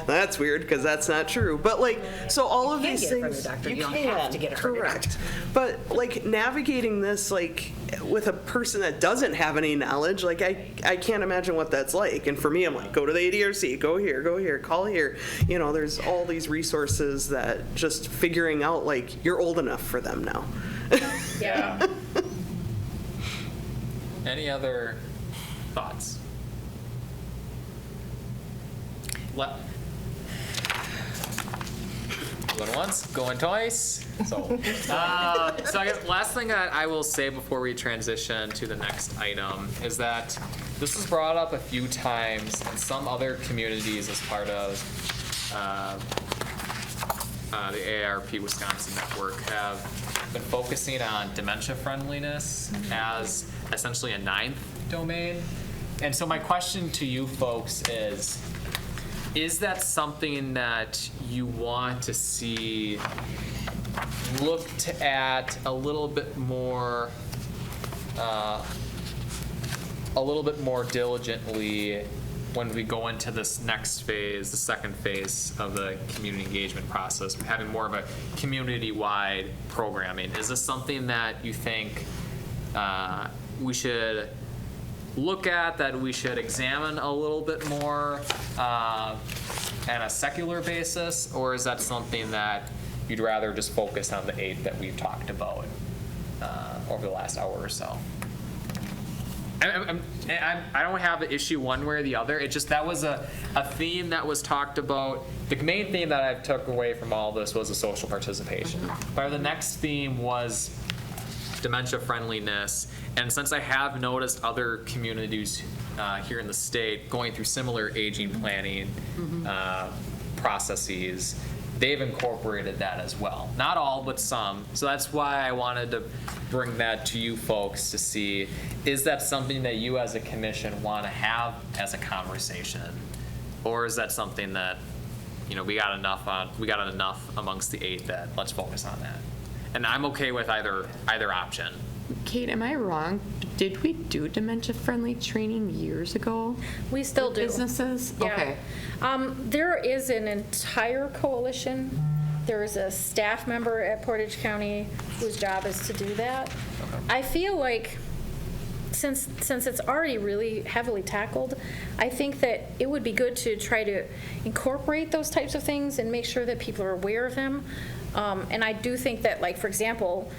that's weird because that's not not true. But like, so all of can these get it from things. your doctor. You don't have to get it from your Correct. But like navigating this, like with a person that doesn't have any knowledge, like I can't imagine what that's like. And for me, I'm like, go to the ADRC, go here, call here. You know, there's all these resources that just figuring out, like, you're old enough for them now. Yeah. Any other thoughts? Going once, going twice. So I guess last thing that I will say before we transition to the next item is that this was brought up a few times in some other communities as part of the AARP Wisconsin network have been focusing on dementia friendliness as essentially a ninth domain. And so my question to you folks is that something that you want to see looked at a little bit more diligently when we go into this next phase, the second phase of the community engagement process, having more of a community-wide programming? Is this something that you think we should look at, that we should examine a little bit more on a secular basis, or is that something that you'd rather just focus on the 8 that we've talked about over the last hour or so? I don't have an issue one way or the other. It just, that was a theme that was talked about. The main theme that I took away from all this was the social participation. But the next theme was dementia friendliness. And since I have noticed other communities here in the state going through similar aging planning processes, they've incorporated that as well. Not all, but some. So that's why I wanted to bring that to you folks to see, is that something that you as a commission want to have as a conversation? Or is that something that, you know, we got enough amongst the 8 that let's focus on that? And I'm okay with either option. Kate, am I wrong? Did we do dementia-friendly training years ago? We still with do. Businesses? Yeah. Okay. There is an entire coalition. There is a staff member at Portage County whose job is to do that. I feel like since it's already really heavily tackled, I think that it would be good to try to incorporate those types of things and make sure that people are aware of them. And I do think that, like, for example,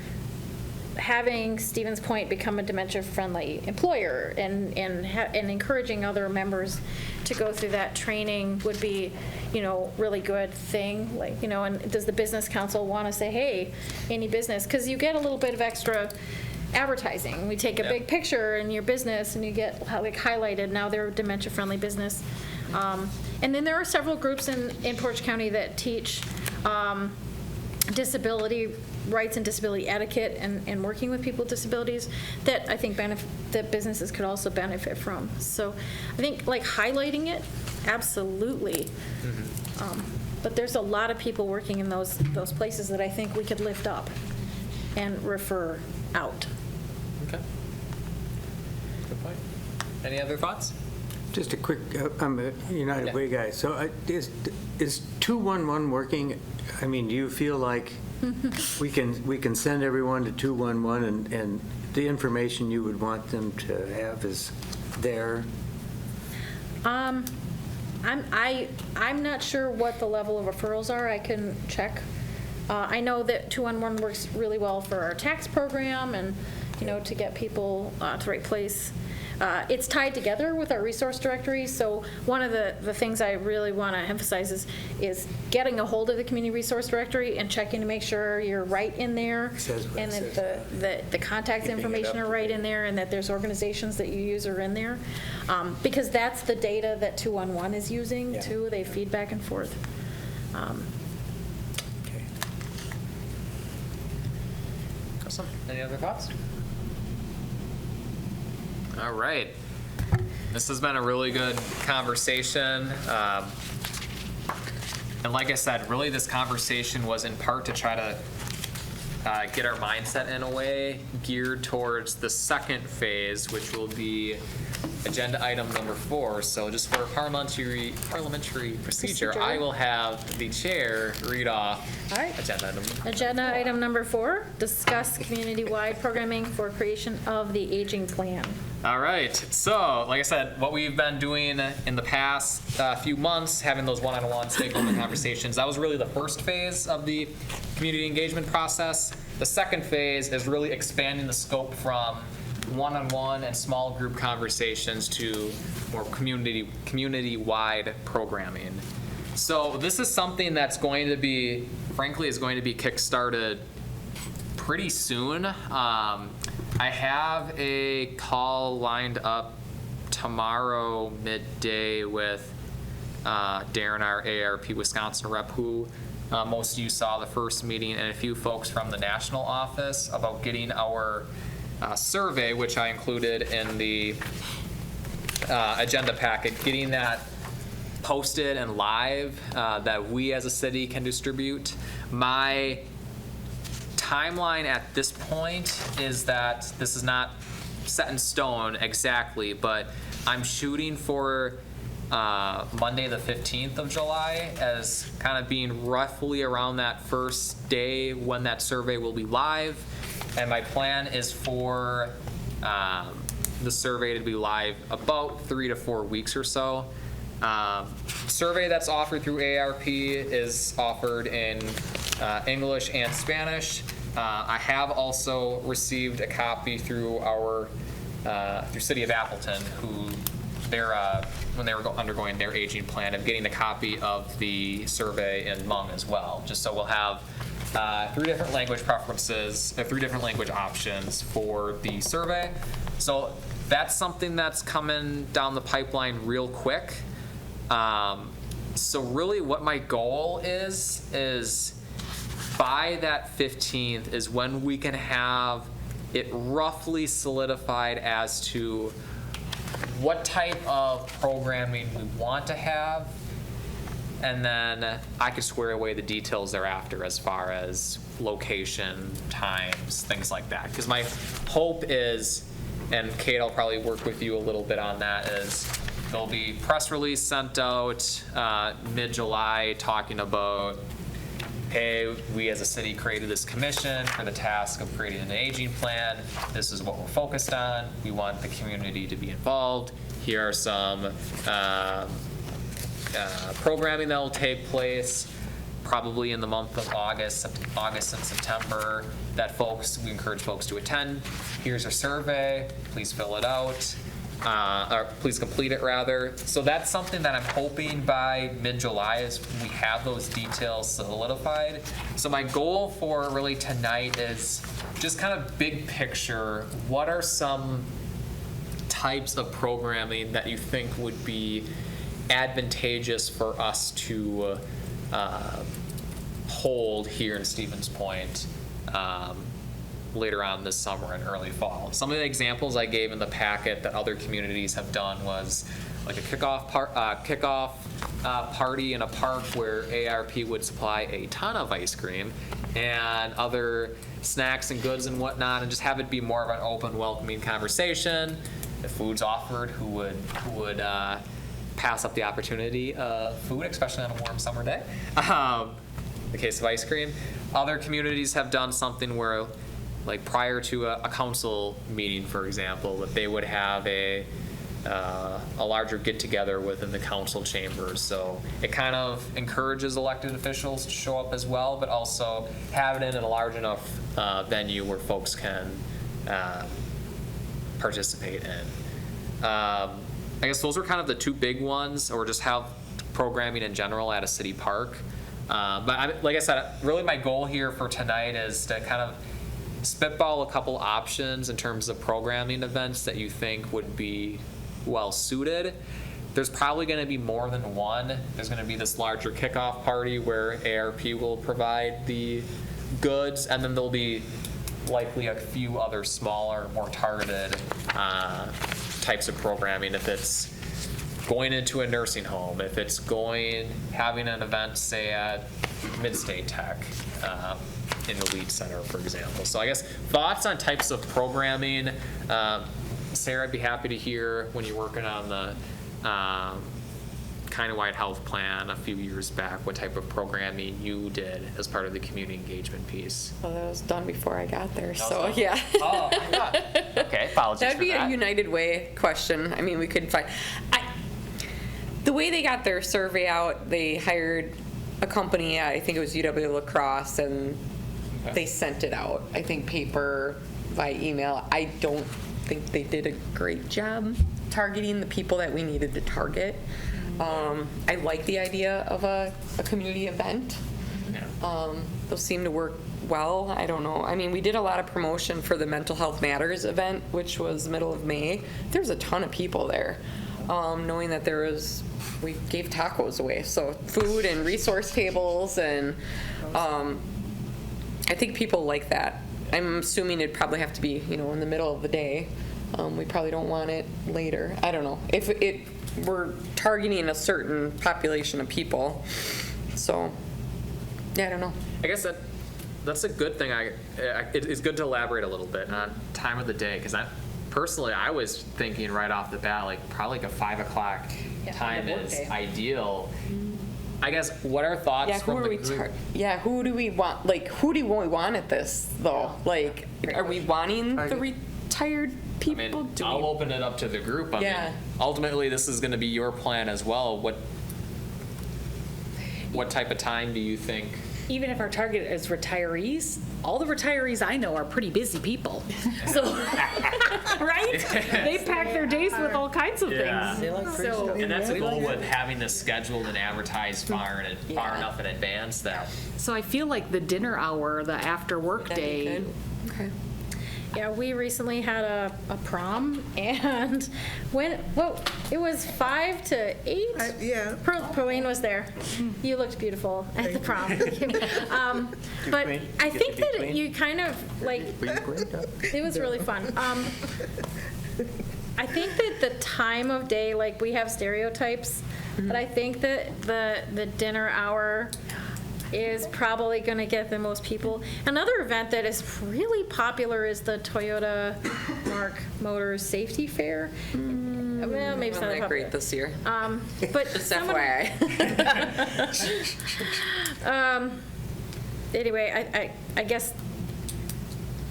having Stevens Point become a dementia-friendly employer and encouraging other members to go through that training would be, you know, really good thing. Like, you know, and does the business council want to say, hey, any business, because you get a little bit of extra advertising. We take a big picture in your business and you get like highlighted, now they're a dementia-friendly business. And then there are several groups in Portage County that teach disability rights and disability etiquette and working with people with disabilities that I think that businesses could also benefit from. So I think like highlighting it, absolutely. But there's a lot of people working in those places that I think we could lift up and refer out. Okay. Good point. Any other thoughts? Just a quick, I'm a United Way guy, so is 211 working? I mean, do you feel like we can send everyone to 211 and the information you would want them to have is there? I'm not sure what the level of referrals are. I can check. I know that 211 works really well for our tax program and, you know, to get people to the right place. It's tied together with our resource directory, so one of the things I really want to emphasize is getting a hold of the community resource directory and checking to make sure you're right in there, and that the contact information are right in there, and that there's organizations that you use are in there, because that's the data that 211 is using too. They feed back and forth. Okay. Awesome. Any other thoughts? All right. This has been a really good conversation. And like I said, really this conversation was in part to try to get our mindset in a way geared towards the second phase, which will be agenda item number 4. So just for parliamentary procedure, I will have the chair read off All right. agenda item. Agenda item number 4, discuss community-wide programming for creation of the aging plan. All right. So, like I said, what we've been doing in the past few months, having those one-on-one stakeholder conversations, that was really the first phase of the community engagement process. The second phase is really expanding the scope from one-on-one and small group conversations to more community-wide programming. So this is something that's going to be, frankly, is going to be kickstarted pretty soon. I have a call lined up tomorrow midday with Darren, our AARP Wisconsin rep, who most of you saw the first meeting, and a few folks from the national office about getting our survey, which I included in the agenda packet, getting that posted and live that we as a city can distribute. My timeline at this point is that this is not set in stone exactly, but I'm shooting for Monday the 15th of July as kind of being roughly around that first day when that survey will be live. And my plan is for the survey to be live about 3 to 4 weeks or so. Survey that's offered through AARP is offered in English and Spanish. I have also received a copy through our through City of Appleton, who when they were undergoing their aging plan, of getting a copy of the survey in Hmong as well. Just so we'll have 3 different language preferences, 3 different language options for the survey. So that's something that's coming down the pipeline real quick. So really what my goal is by that 15th is when we can have it roughly solidified as to what type of programming we want to have, and then I could square away the details thereafter as far as location, times, things like that. Because my hope is, and Kate, I'll probably work with you a little bit on that, is there'll be press release sent out mid-July talking about, hey, we as a city created this commission for the task of creating an aging plan. This is what we're focused on. We want the community to be involved. Here are some programming that will take place probably in the month of August and September that we encourage folks to attend. Here's our survey. Please fill it out. Or please complete it rather. So that's something that I'm hoping by mid-July is we have those details solidified. So my goal for really tonight is just kind of big picture, what are some types of programming that you think would be advantageous for us to hold here in Stevens Point later on this summer and early fall. Some of the examples I gave in the packet that other communities have done was like a kickoff party in a park where AARP would supply a ton of ice cream and other snacks and goods and whatnot, and just have it be more of an open, welcoming conversation. If food's offered, who would pass up the opportunity of food, especially on a warm summer day? The case of ice cream. Other communities have done something where, like prior to a council meeting, for example, that they would have a larger get-together within the council chambers. So it kind of encourages elected officials to show up as well, but also have it in a large enough venue where folks can participate in. I guess those are kind of the 2 big ones, or just have programming in general at a city park. But like I said, really my goal here for tonight is to kind of spitball a couple options in terms of programming events that you think would be well suited. There's probably going to be more than one. There's going to be this larger kickoff party where AARP will provide the goods, and then there'll be likely a few other smaller, more targeted types of programming. If it's going into a nursing home, if it's having an event, say at Midstate Tech, in the Lead Center, for example. So I guess thoughts on types of programming. Sarah, I'd be happy to hear when you're working on the County-wide health plan a few years back, what type of programming you did as part of the community engagement piece. Well, that was done before I got there, so, done? yeah. Oh, I thought- okay, apologies That'd for be that. a United Way question. I mean, we could find, the way they got their survey out, they hired a company at, I think it was UW La Crosse, and they sent it out, I think paper, by email. I don't think they did a great job targeting the people that we needed to target. I like the idea of a community event. Those seem to work well. I don't know. I mean, we did a lot of promotion for the Mental Health Matters event, which was middle of May. There's a ton of people there. Knowing that we gave tacos away, so food and resource tables, and I think people like that. I'm assuming it'd probably have to be, in the middle of the day. We probably don't want it later. I don't know. If we're targeting a certain population of people, so yeah, I don't know. I guess that's a good thing. It's good to elaborate a little bit on time of the day, because personally, I was thinking right off the bat, probably like a 5 o'clock time is ideal. I guess, what are thoughts Yeah, who from are the we? group? Who do we want? Who do we want at this though? Are we wanting the retired I people? mean, I'll open it up to the group. I Yeah. mean, ultimately, this is going to be your plan as well. What type of time do you think? Even if our target is retirees, all the retirees I know are pretty busy people. So, right? They pack their days with all kinds of Yeah. things. So, And that's a goal with having this scheduled and advertised far enough in advance that. so I feel like the dinner hour, the after work day, Okay. Yeah, we recently had a prom, and it was 5 to 8. Yeah. Pauline was there. You looked beautiful at the prom. But I think that you kind of it was really fun. I think that the time of day, we have stereotypes, but I think that the dinner hour is probably going to get the most people. Another event that is really popular is the Toyota Mark Motors Safety Fair. Well, maybe it's not that Not great popular. this year. But Just someone- FYI. Anyway, I guess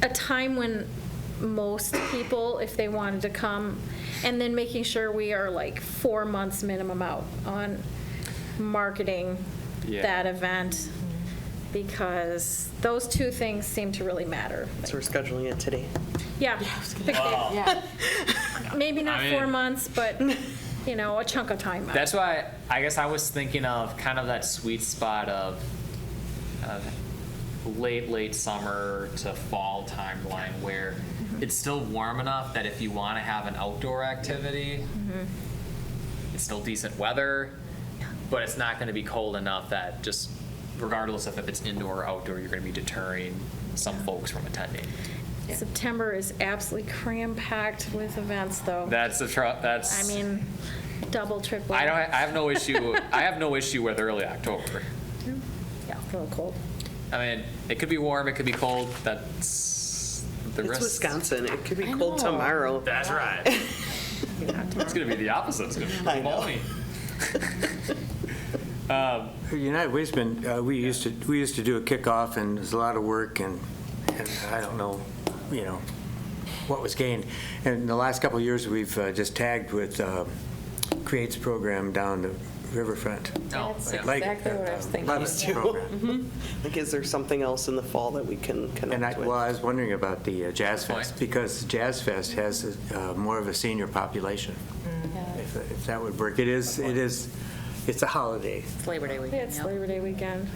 a time when most people, if they wanted to come, and then making sure we are 4 months minimum out on marketing that event, because those two things seem to really matter. So we're scheduling it today. Yeah, big day. Yeah. Maybe not I 4 mean- months, but, a chunk of time out. That's why I guess I was thinking of kind of that sweet spot of late summer to fall timeline where it's still warm enough that if you want to have an outdoor activity, it's still decent weather, but it's not going to be cold enough that just regardless of if it's indoor or outdoor, you're going to be deterring some folks from attending. September is absolutely cram-packed with events, though. That's I mean, double, triple. I have no issue. I have no issue with early October. Yeah, a little cold. I mean, it could be warm, it could be cold. That's the It's risk. Wisconsin. It could be cold tomorrow. That's right. It's going to be the opposite. It's going to be I know. balmy. United Way's been, we used to do a kickoff, and there's a lot of work, and I don't know, what was gained. And in the last couple of years, we've just tagged with Create's program down the riverfront. Oh, That's yeah. exactly what I was thinking. Levin's program. Is there something else in the fall that we can And connect with? I was wondering about the Jazz Good point. Fest, because Jazz Fest has more of a senior population. Yeah. If that would work. It's a holiday. it's Labor Day weekend. It's yeah. Labor Day weekend.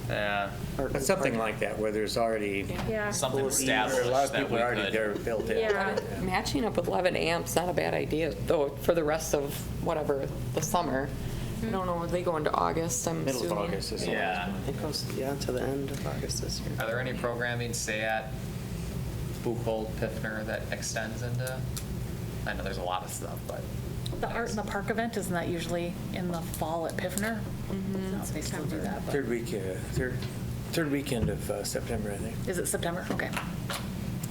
Yeah. But something like that, where there's already, Yeah. Something where established a lot of that people we are already could. there built in. Yeah. Matching up with 11 amps, not a bad idea, though, for the rest of whatever, the summer. I don't know, are they going to August, I'm Middle of assuming? August is. Yeah. It goes, to the end of August this year. Are there any programming, say at Buchholz, Piffner, that extends into? I know there's a lot of stuff, but. The Art in the Park event, isn't that usually in the fall at Piffner? It's nice to do that, but. Third week, Third weekend of September, I think. Is it September? Okay.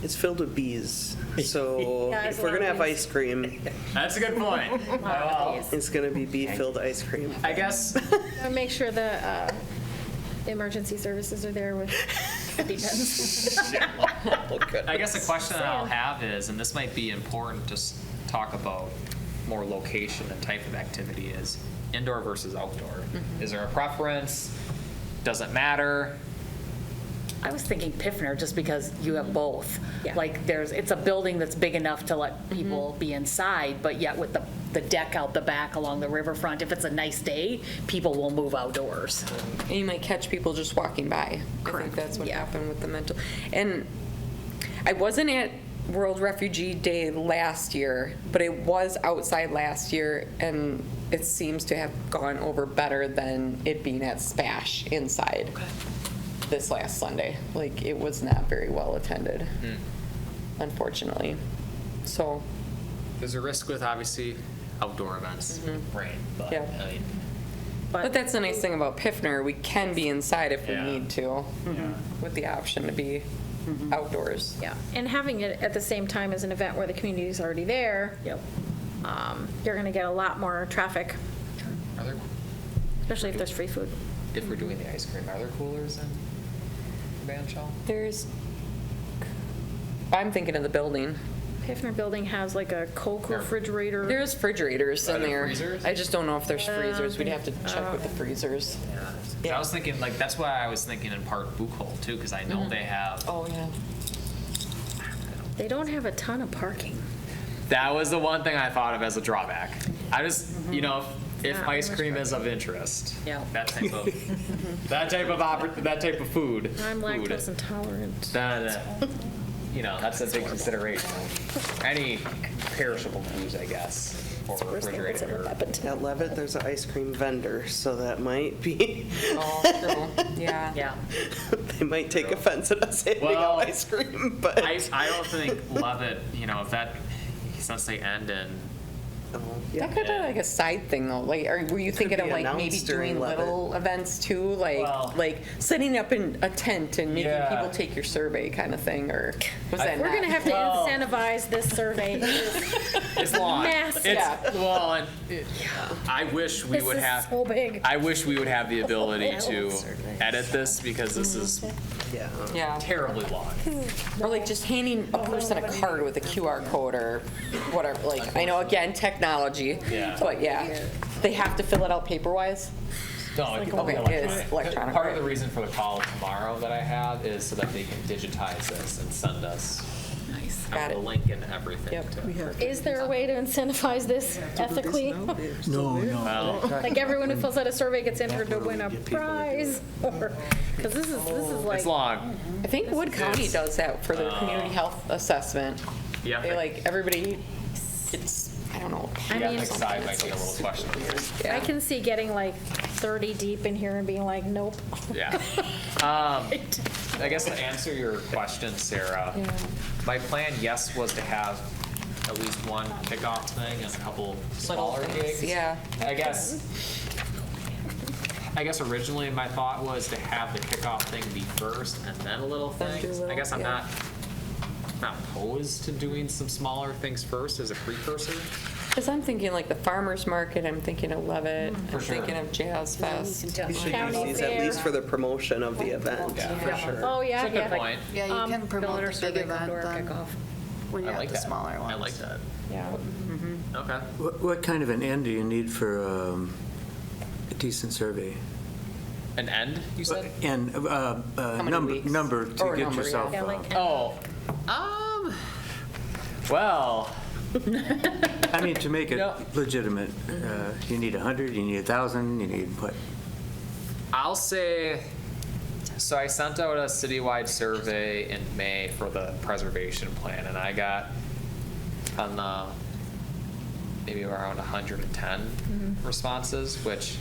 It's filled with bees, so Yeah, there's if a we're lot gonna of have bees. ice cream, That's a good point. Well, it's gonna be bee-filled ice cream. I guess, Make sure the emergency services are there with EpiPens. I guess the question that I'll have is, and this might be important to talk about more location and type of activity, is indoor versus outdoor. Is there a preference? Does it matter? I was thinking Piffner just because you have both. Yeah. Like it's a building that's big enough to let people be inside, but yet with the deck out the back along the riverfront, if it's a nice day, people will move outdoors. And you might catch people just walking by. I Correct. think that's what happened with the mental. And I wasn't at World Refugee Day last year, but it was outside last year, and it seems to have gone over better than it being at Spash inside this last Sunday. Like, it was not very well attended, unfortunately. So, There's a risk with obviously outdoor events, rain, but Yeah. I mean, but that's the nice thing about Piffner. We can be inside if we Yeah. need to, with the option to be outdoors. Yeah, and having it at the same time as an event where the community is already there, Yep. you're going to get a lot more traffic, are there, especially if there's free food. if we're doing the ice cream, are there coolers in Van Shell? There's, I'm thinking of the building. Piffner Building has like a Coke refrigerator. There's refrigerators Are in there there. freezers? I just don't know if there's freezers. We'd have to check with the freezers. Yeah. I was thinking, like, that's why I was thinking in part Buchholz too, because I know they have. Oh, yeah. They don't have a ton of parking. That was the one thing I thought of as a drawback. I just, you know, if ice cream is of interest, Yeah. that type of that type of food, I'm food, lactose intolerant. then you know that's a big consideration. Any perishable foods, I guess, or refrigerated. Or, At Levitt, there's an ice cream vendor, so that might be, Oh, true. Yeah. Yeah. they might take offense at us handing Well, out ice cream, but. I don't think Levitt, you know, if that since they end in. That could be like a side thing though. Like, were you thinking be of like maybe announced during doing Levitt. little events too? Like, Well- like setting up in a tent and making Yeah. people take your survey kind of thing, or was that We're not? going to have to Well- incentivize this survey. It is It's long. Massive. It's Yeah. well, and I wish we This would is have. so big. I wish we would have the ability to edit this because this is Yeah. Yeah. terribly long. Or like just handing a person a card with a QR code or whatever. Like, I know again technology, Yeah. but yeah, they have to fill it out paper-wise. No, it can Okay, be it is electronic, Part of right. the reason for the call tomorrow that I have is so that they can digitize this and send us Nice. Got the it. link and everything. Yep. To, Is there a way to incentivize this ethically? well, Like everyone who fills out a survey gets entered to win a prize? Because this is like. it's long. I think Wood County is- does that for their community health assessment. Yeah. They like, everybody gets, I don't know. I The mean, ethics side might be a little questionable here. Yeah. I can see getting like 30 deep in here and being like, nope. Yeah. I guess to answer your question, Sarah, my plan, yes, was to have at least one kickoff thing and a couple smaller gigs. Yeah. I guess originally my thought was to have the kickoff thing be first and then a little Then do thing. I little, guess I'm yeah. not opposed to doing some smaller things first as a precursor. Because I'm thinking like the farmer's market, I'm thinking of Levitt, I'm sure. thinking of Jazz Fest. We should County use these at fair. least for the promotion of the event, for sure. Oh, yeah, It's a good yeah. point. Yeah, you can promote builder the big survey event outdoor then kickoff. when you I have like the that. smaller ones. I like that. Yeah. Okay. What kind of an end do you need for a decent survey? An end, you said? And many number weeks? number to Or get number, yourself. Yeah, like. Oh, well, I mean, to make it Yeah. legitimate, you need 100, you need 1,000, you need what? I'll say, so I sent out a citywide survey in May for the preservation plan, and I got on the, maybe around 110 responses, which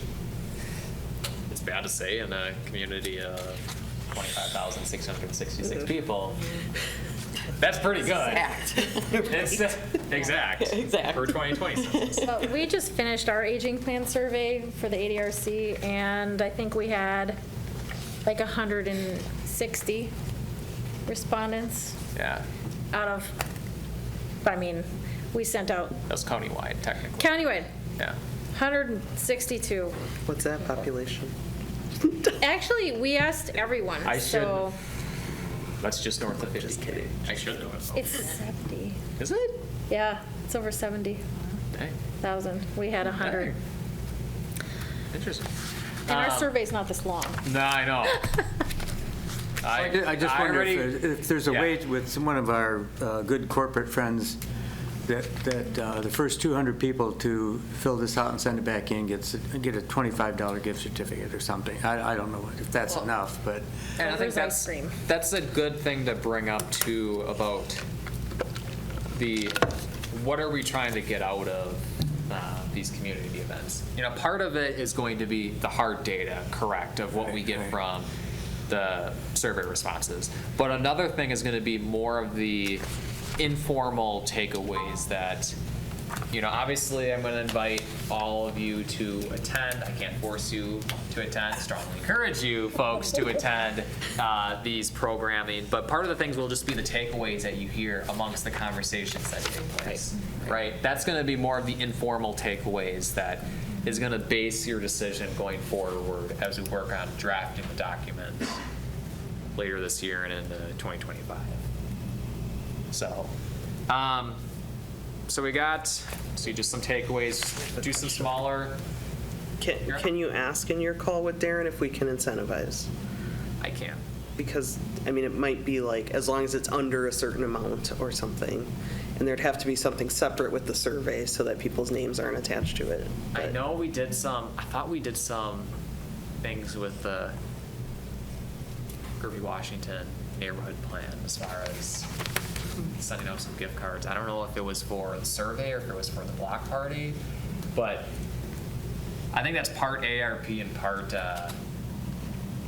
it's bad to say in a community of 25,666 people. That's pretty good. It's exact. Exact. For 2020 census. But we just finished our aging plan survey for the ADRC, and I think we had like 160 respondents Yeah, out of, I mean, we sent out that's countywide technically. countywide, Yeah. 162. What's that population? Actually, we asked everyone, I so That's just north of 50. Just kidding. I should know it. it's 70. Is it? Yeah, it's over 70,000. Dang. We had 100. Interesting. And our survey's not this long. No, I know. I just wonder already- if there's a yeah. way with one of our good corporate friends that the first 200 people to fill this out and send it back in get a $25 gift certificate or something. I don't know if that's enough, but And I think There's ice cream. that's a good thing to bring up too about what are we trying to get out of these community events? You know, part of it is going to be the hard data, correct, of what we get Right. from the survey responses. But another thing is going to be more of the informal takeaways that, you know, obviously I'm going to invite all of you to attend. I can't force you to attend. Strongly encourage you folks to attend these programming. But part of the things will just be the takeaways that you hear amongst the conversations that take place, right? That's going to be more of the informal takeaways that is going to base your decision going forward as we work on drafting the documents later this year and into 2025. So, so we got, just some takeaways, do some smaller, Can you ask in your call with Darren if we can incentivize? I can. Because, I mean, it might be like, as long as it's under a certain amount or something, and there'd have to be something separate with the survey so that people's names aren't attached to it. I But- know we did I thought we did some things with the Kirby Washington neighborhood plan as far as sending out some gift cards. I don't know if it was for the survey or if it was for the block party, but I think that's part ARP and part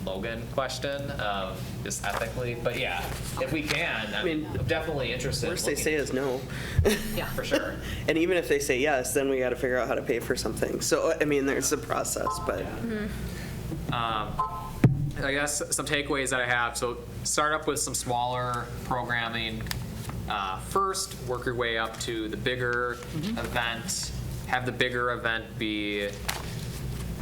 Logan question of just ethically. But yeah, if we can, I mean, I'm definitely interested. Worst they looking say is no. Yeah, for sure. And even if they say yes, then we got to figure out how to pay for something. So, I mean, there's a process, but. I guess some takeaways that I have. So start up with some smaller programming. First, work your way up to the bigger event. Have the bigger event be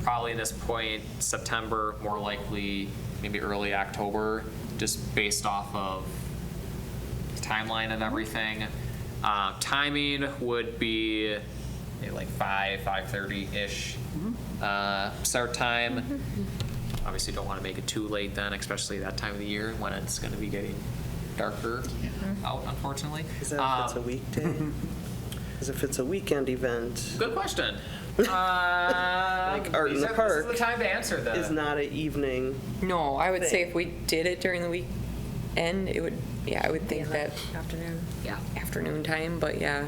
probably at this point September, more likely maybe early October, just based off of the timeline of everything. Timing would be maybe like 5:30-ish start time. Obviously don't want to make it too late then, especially that time of the year when it's going to be getting darker out, unfortunately. Is that if it's a weekday? As if it's a weekend event, Good question. Like Art in the Park This is the time to answer that. is not an evening. No, I would say Thing. if we did it during the weekend, it would, yeah, I would think that Afternoon. Yeah. afternoon time, but yeah,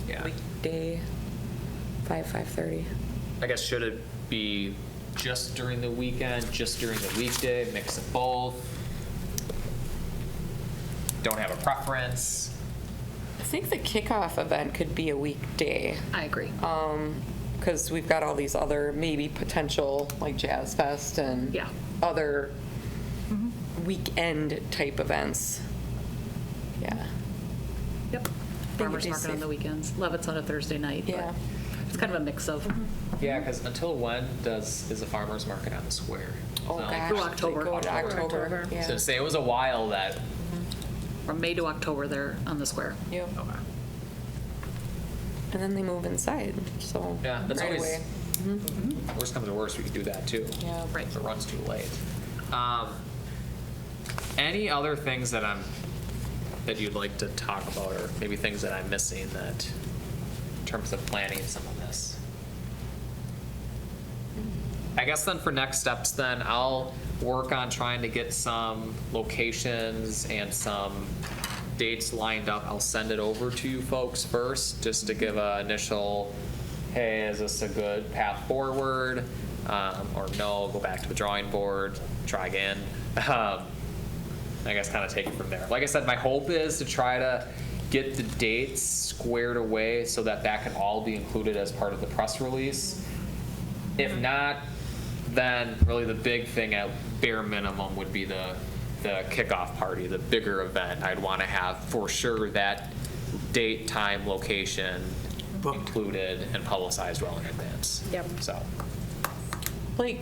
Yeah. weekday, 5:30. I guess should it be just during the weekend, just during the weekday, mix of both? Don't have a preference. I think the kickoff event could be a weekday. I agree. Because we've got all these other maybe potential like Jazz Fest and Yeah. other weekend type events. Yeah. Yep. Farmers market on the weekends. Levitt's on a Thursday night. but Yeah. It's kind of a mix of. Yeah, because until when is the farmer's market on the square? Oh, It's not like- gosh. Through October. They go to October. October. Yeah. So say it was a while that. From May to October, they're on the square. Yep. Okay. And then they move inside, so. Yeah, that's right always. away. Worst comes to worst, we could do that too. Yeah. Right. If it runs too late. Any other things that you'd like to talk about, or maybe things that I'm missing that, in terms of planning some of this? I guess then for next steps then, I'll work on trying to get some locations and some dates lined up. I'll send it over to you folks first, just to give a initial, hey, is this a good path forward? Or no, go back to the drawing board, try again. I guess kind of take it from there. Like I said, my hope is to try to get the dates squared away so that that can all be included as part of the press release. If not, then really the big thing at bare minimum would be the kickoff party, the bigger event. I'd want to have for sure that date, time, location included and publicized well in advance. Yep. So, Like,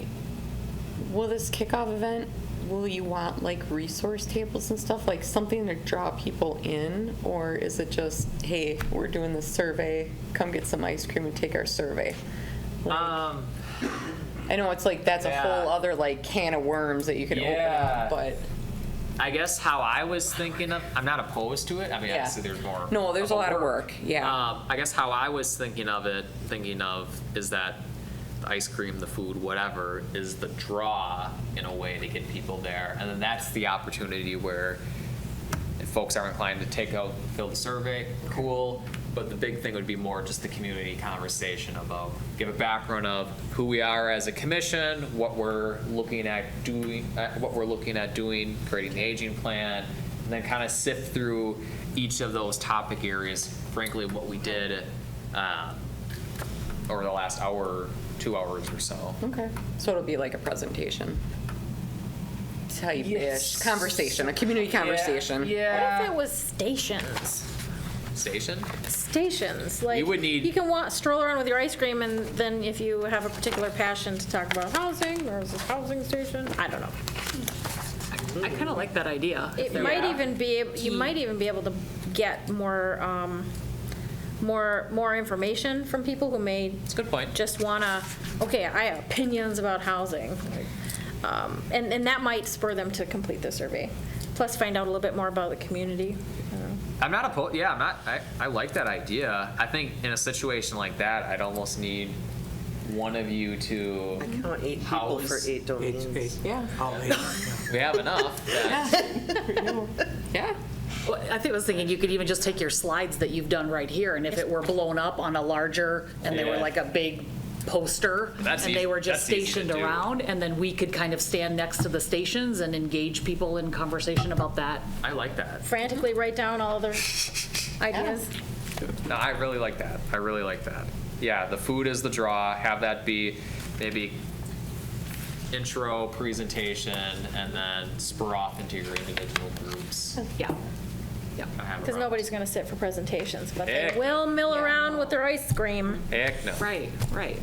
will this kickoff event, will you want like resource tables and stuff, like something to draw people in? Or is it just, hey, we're doing this survey, come get some ice cream and take our survey? Like, I know it's like, that's a Yeah. whole other like can of worms that you could open Yeah. up, but. I guess how I was thinking of, I'm not opposed to it. I mean, Yeah. obviously there's more. No, there's a lot of work, yeah. I guess how I was thinking of is that the ice cream, the food, whatever, is the draw in a way to get people there. And then that's the opportunity where if folks are inclined to fill the survey, cool. But the big thing would be more just the community conversation about, give a background of who we are as a commission, what we're looking at doing, creating the aging plan, and then kind of sift through each of those topic areas, frankly, what we did over the last hour, 2 hours or so. Okay. So it'll be like a presentation type-ish Yes. conversation, a community conversation. What if it was stations? Station? Stations, like, You would need- you can stroll around with your ice cream, and then if you have a particular passion to talk about housing, or is this housing station? I don't know. I kind of like that idea. It might even be, you might even be able to get more information from people who may That's a good point. just wanna, okay, I have opinions about housing. And that might spur them to complete the survey. Plus find out a little bit more about the community. I'm not opposed. Yeah, I like that idea. I think in a situation like that, I'd almost need one of you to. I count 8 people for house- 8 domains. Yeah. We have enough. Yeah. Well, I think I was thinking you could even just take your slides that you've done right here, and if it were blown up on a larger, and they were Yeah. like a big poster, That's and they easy- were just that's easy to stationed do. around, and then we could kind of stand next to the stations and engage people in conversation about that. I like that. Frantically write down all their ideas. No, I really like that. I really like that. Yeah, the food is the draw. Have that be maybe intro presentation, and then spur off into your individual groups. Yeah. Yeah. Because nobody's gonna sit for presentations, but they Heck. will mill around with their ice cream. Heck no. Right, right.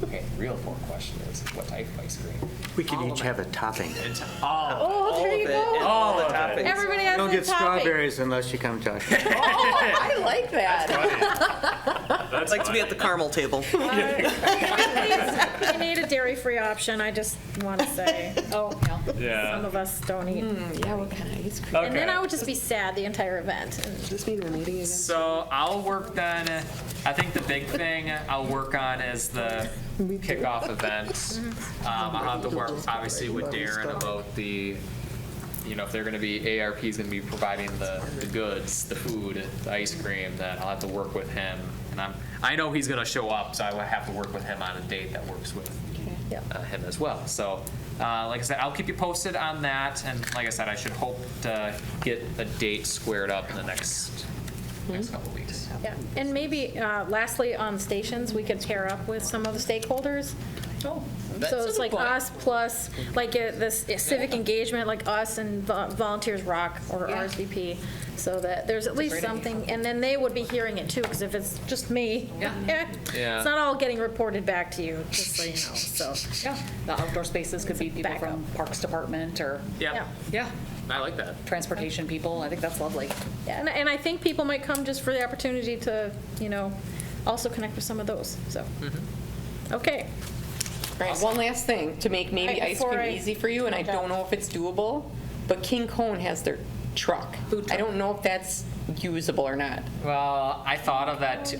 Okay, the real important question is what type of ice cream? We can each have a topping. Oh, there you go. All the topics. Everybody has You don't their get topping. strawberries unless you come to us. Oh, I like that. I'd like to be at the caramel table. You need a dairy-free option, I just want to say. Oh, yeah. Some of us don't eat. Yeah, what kind of ice cream? And then I would just be sad the entire event. And Does this mean we're meeting again? So I'll work then, I think the big thing I'll work on is the kickoff event. I'll have to work obviously with Darren about the, if they're gonna be, ARP's gonna be providing the goods, the food, the ice cream, then I'll have to work with him. And I know he's gonna show up, so I will have to work with him on a date that works with Yeah. him as well. So, like I said, I'll keep you posted on that, and like I said, I should hope to get a date squared up in the next couple weeks. Yeah, and maybe lastly, on stations, we could pair up with some of the stakeholders. Oh, So it's like us plus, like this civic engagement, like us and Volunteers Rock or RSVP, so that there's at least something, and then they would be hearing it too, because if it's just me, Yeah. it's not all getting reported back to you, just so you know, so. Yeah, the outdoor spaces could be people backup. from Parks Department or, Yeah, yeah, I like that. transportation people. I think that's lovely. Yeah, and I think people might come just for the opportunity to, also connect with some of those, so. Okay. Right, one last thing, to make maybe Right, ice before cream I- easy for you, and I don't know if it's doable, but King Cone has their truck. Food I truck. don't know if that's usable or not. Well, I thought of that too.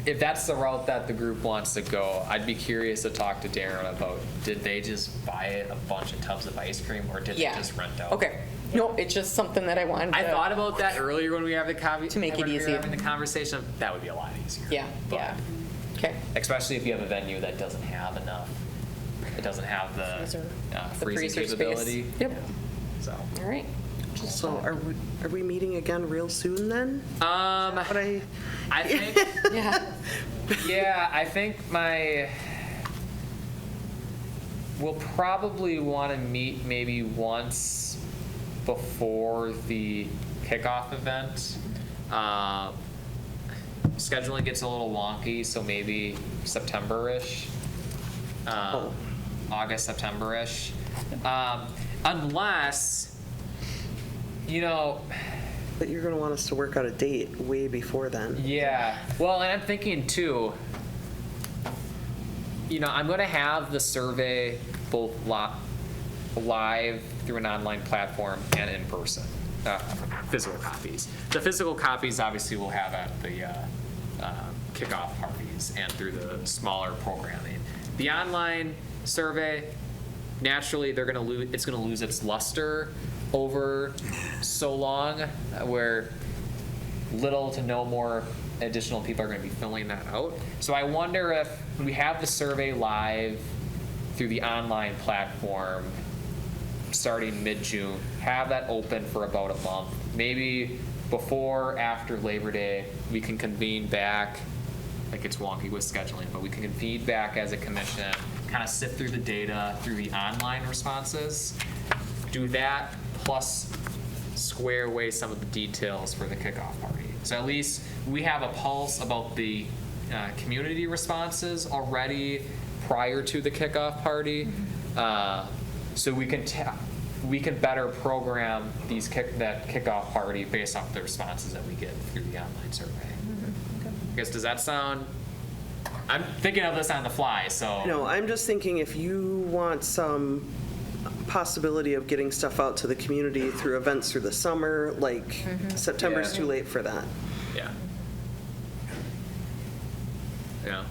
If that's the route that the group wants to go, I'd be curious to talk to Darren about, did they just buy a bunch of tubs of ice cream, or did Yeah. they just rent out? Okay, no, it's just something that I wanted to. I thought about that earlier when we were having To make it easy. having the conversation. That would be a lot easier. Yeah, But- yeah. Okay. Especially if you have a venue that doesn't have enough. It doesn't have the Freezer. The freezing freezer space. capability. Yep, So. all right. So are we meeting again real soon then? But I think. Yeah. Yeah, I think we'll probably want to meet maybe once before the kickoff event. Scheduling gets a little wonky, so maybe September-ish. August, September-ish. Unless, you know, But you're going to want us to work out a date way before then. yeah. Well, and I'm thinking too, you know, I'm going to have the survey both live through an online platform and in person, physical copies. The physical copies obviously we'll have at the kickoff parties and through the smaller programming. The online survey, naturally, it's going to lose its luster over so long, where little to no more additional people are going to be filling that out. So I wonder if we have the survey live through the online platform starting mid-June, have that open for about a month. Maybe before, after Labor Day, we can convene back. Like, it's wonky with scheduling, but we can convene back as a commission, kind of sift through the data through the online responses, do that, plus square away some of the details for the kickoff party. So at least we have a pulse about the community responses already prior to the kickoff party, so we can better program that kickoff party based off the responses that we get through the online survey. I guess, does that sound? I'm thinking of this on the fly, so. No, I'm just thinking if you want some possibility of getting stuff out to the community through events through the summer, like September's Yeah. too late for that. Yeah. Yeah.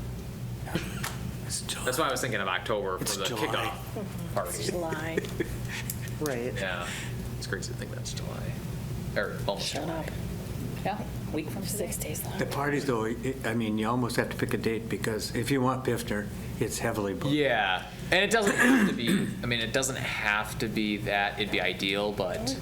That's why I was thinking of October for the kickoff party. July. Right. Yeah. It's crazy to think that's July. Or almost July. Yeah, week from 6 days long. The parties, though, I mean, you almost have to pick a date, because if you want Pifter, it's heavily booked. Yeah. And it doesn't have to be, I mean, it doesn't have to be that. It'd be ideal, but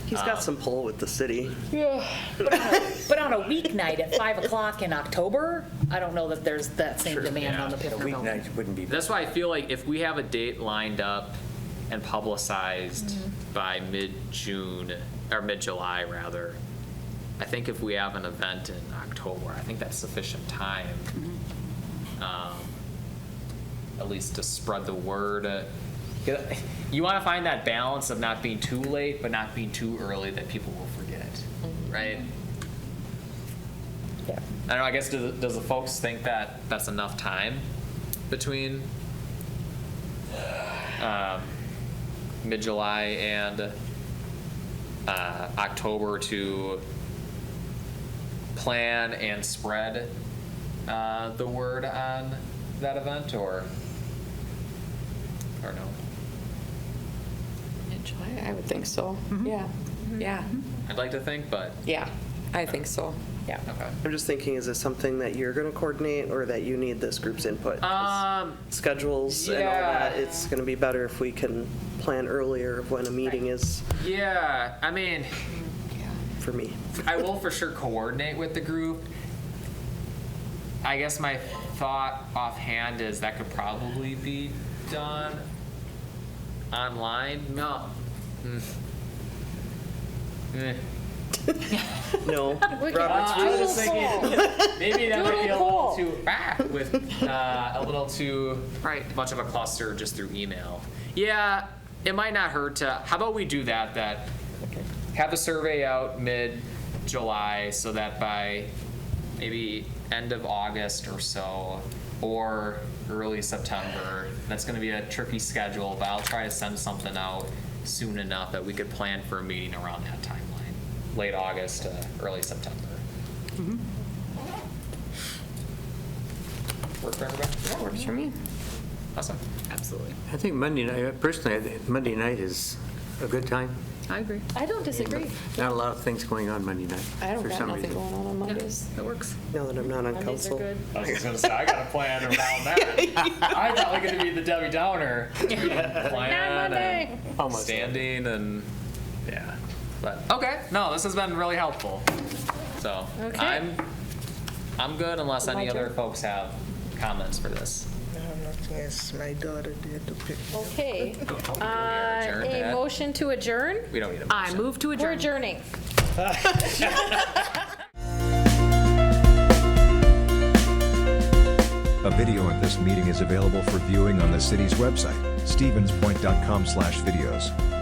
He's got some pull with the city. But on a weeknight at 5 o'clock in October, I don't know that there's that same demand on the A Pifter building. weeknight wouldn't be. that's why I feel like if we have a date lined up and publicized by mid-June, or mid-July rather, I think if we have an event in October, I think that's sufficient time, at least to spread the word. You want to find that balance of not being too late, but not being too early that people will forget, right? Yeah. I don't know, I guess, does the folks think that that's enough time between mid-July and October to plan and spread the word on that event, or no? In July, I would think so. Yeah. Yeah. I'd like to think, but, Yeah. I think so. Yeah. okay. I'm just thinking, is this something that you're going to coordinate or that you need this group's input? 'Cause schedules and all yeah. that, it's going to be better if we can plan earlier of when a meeting is Yeah, I mean, for me. I will for sure coordinate with the group. I guess my thought offhand is that could probably be done online. No. No. I was thinking maybe that might be a little too with a little too much of a cluster just through email. Yeah, it might not hurt to. How about we do that? That have the survey out mid-July so that by maybe end of August or so, or early September. That's going to be a tricky schedule, but I'll try to send something out soon enough that we could plan for a meeting around that timeline, late August to early September. Work for everybody? That works for me. Awesome. Absolutely. I think Monday night, personally, I think Monday night is a good time. I agree. I don't disagree. Not a lot of things going on Monday night. I don't for got some nothing reason. going on on Mondays. That works. Now that I'm not on Mondays are council. good. I was just gonna say, I got a plan around that. I thought we were gonna be the Debbie Downer. Plan and Almost. standing and, yeah. But, okay, no, this has been really helpful. So, Okay. I'm good unless any My other turn. folks have comments for this. All nothing else. My daughter there to pick me up. Okay. adjourn A that? motion to adjourn? We don't need a I motion. move to We're adjourn. adjourning. A video of this meeting is available for viewing on the city's website, stevenspoint.com/videos.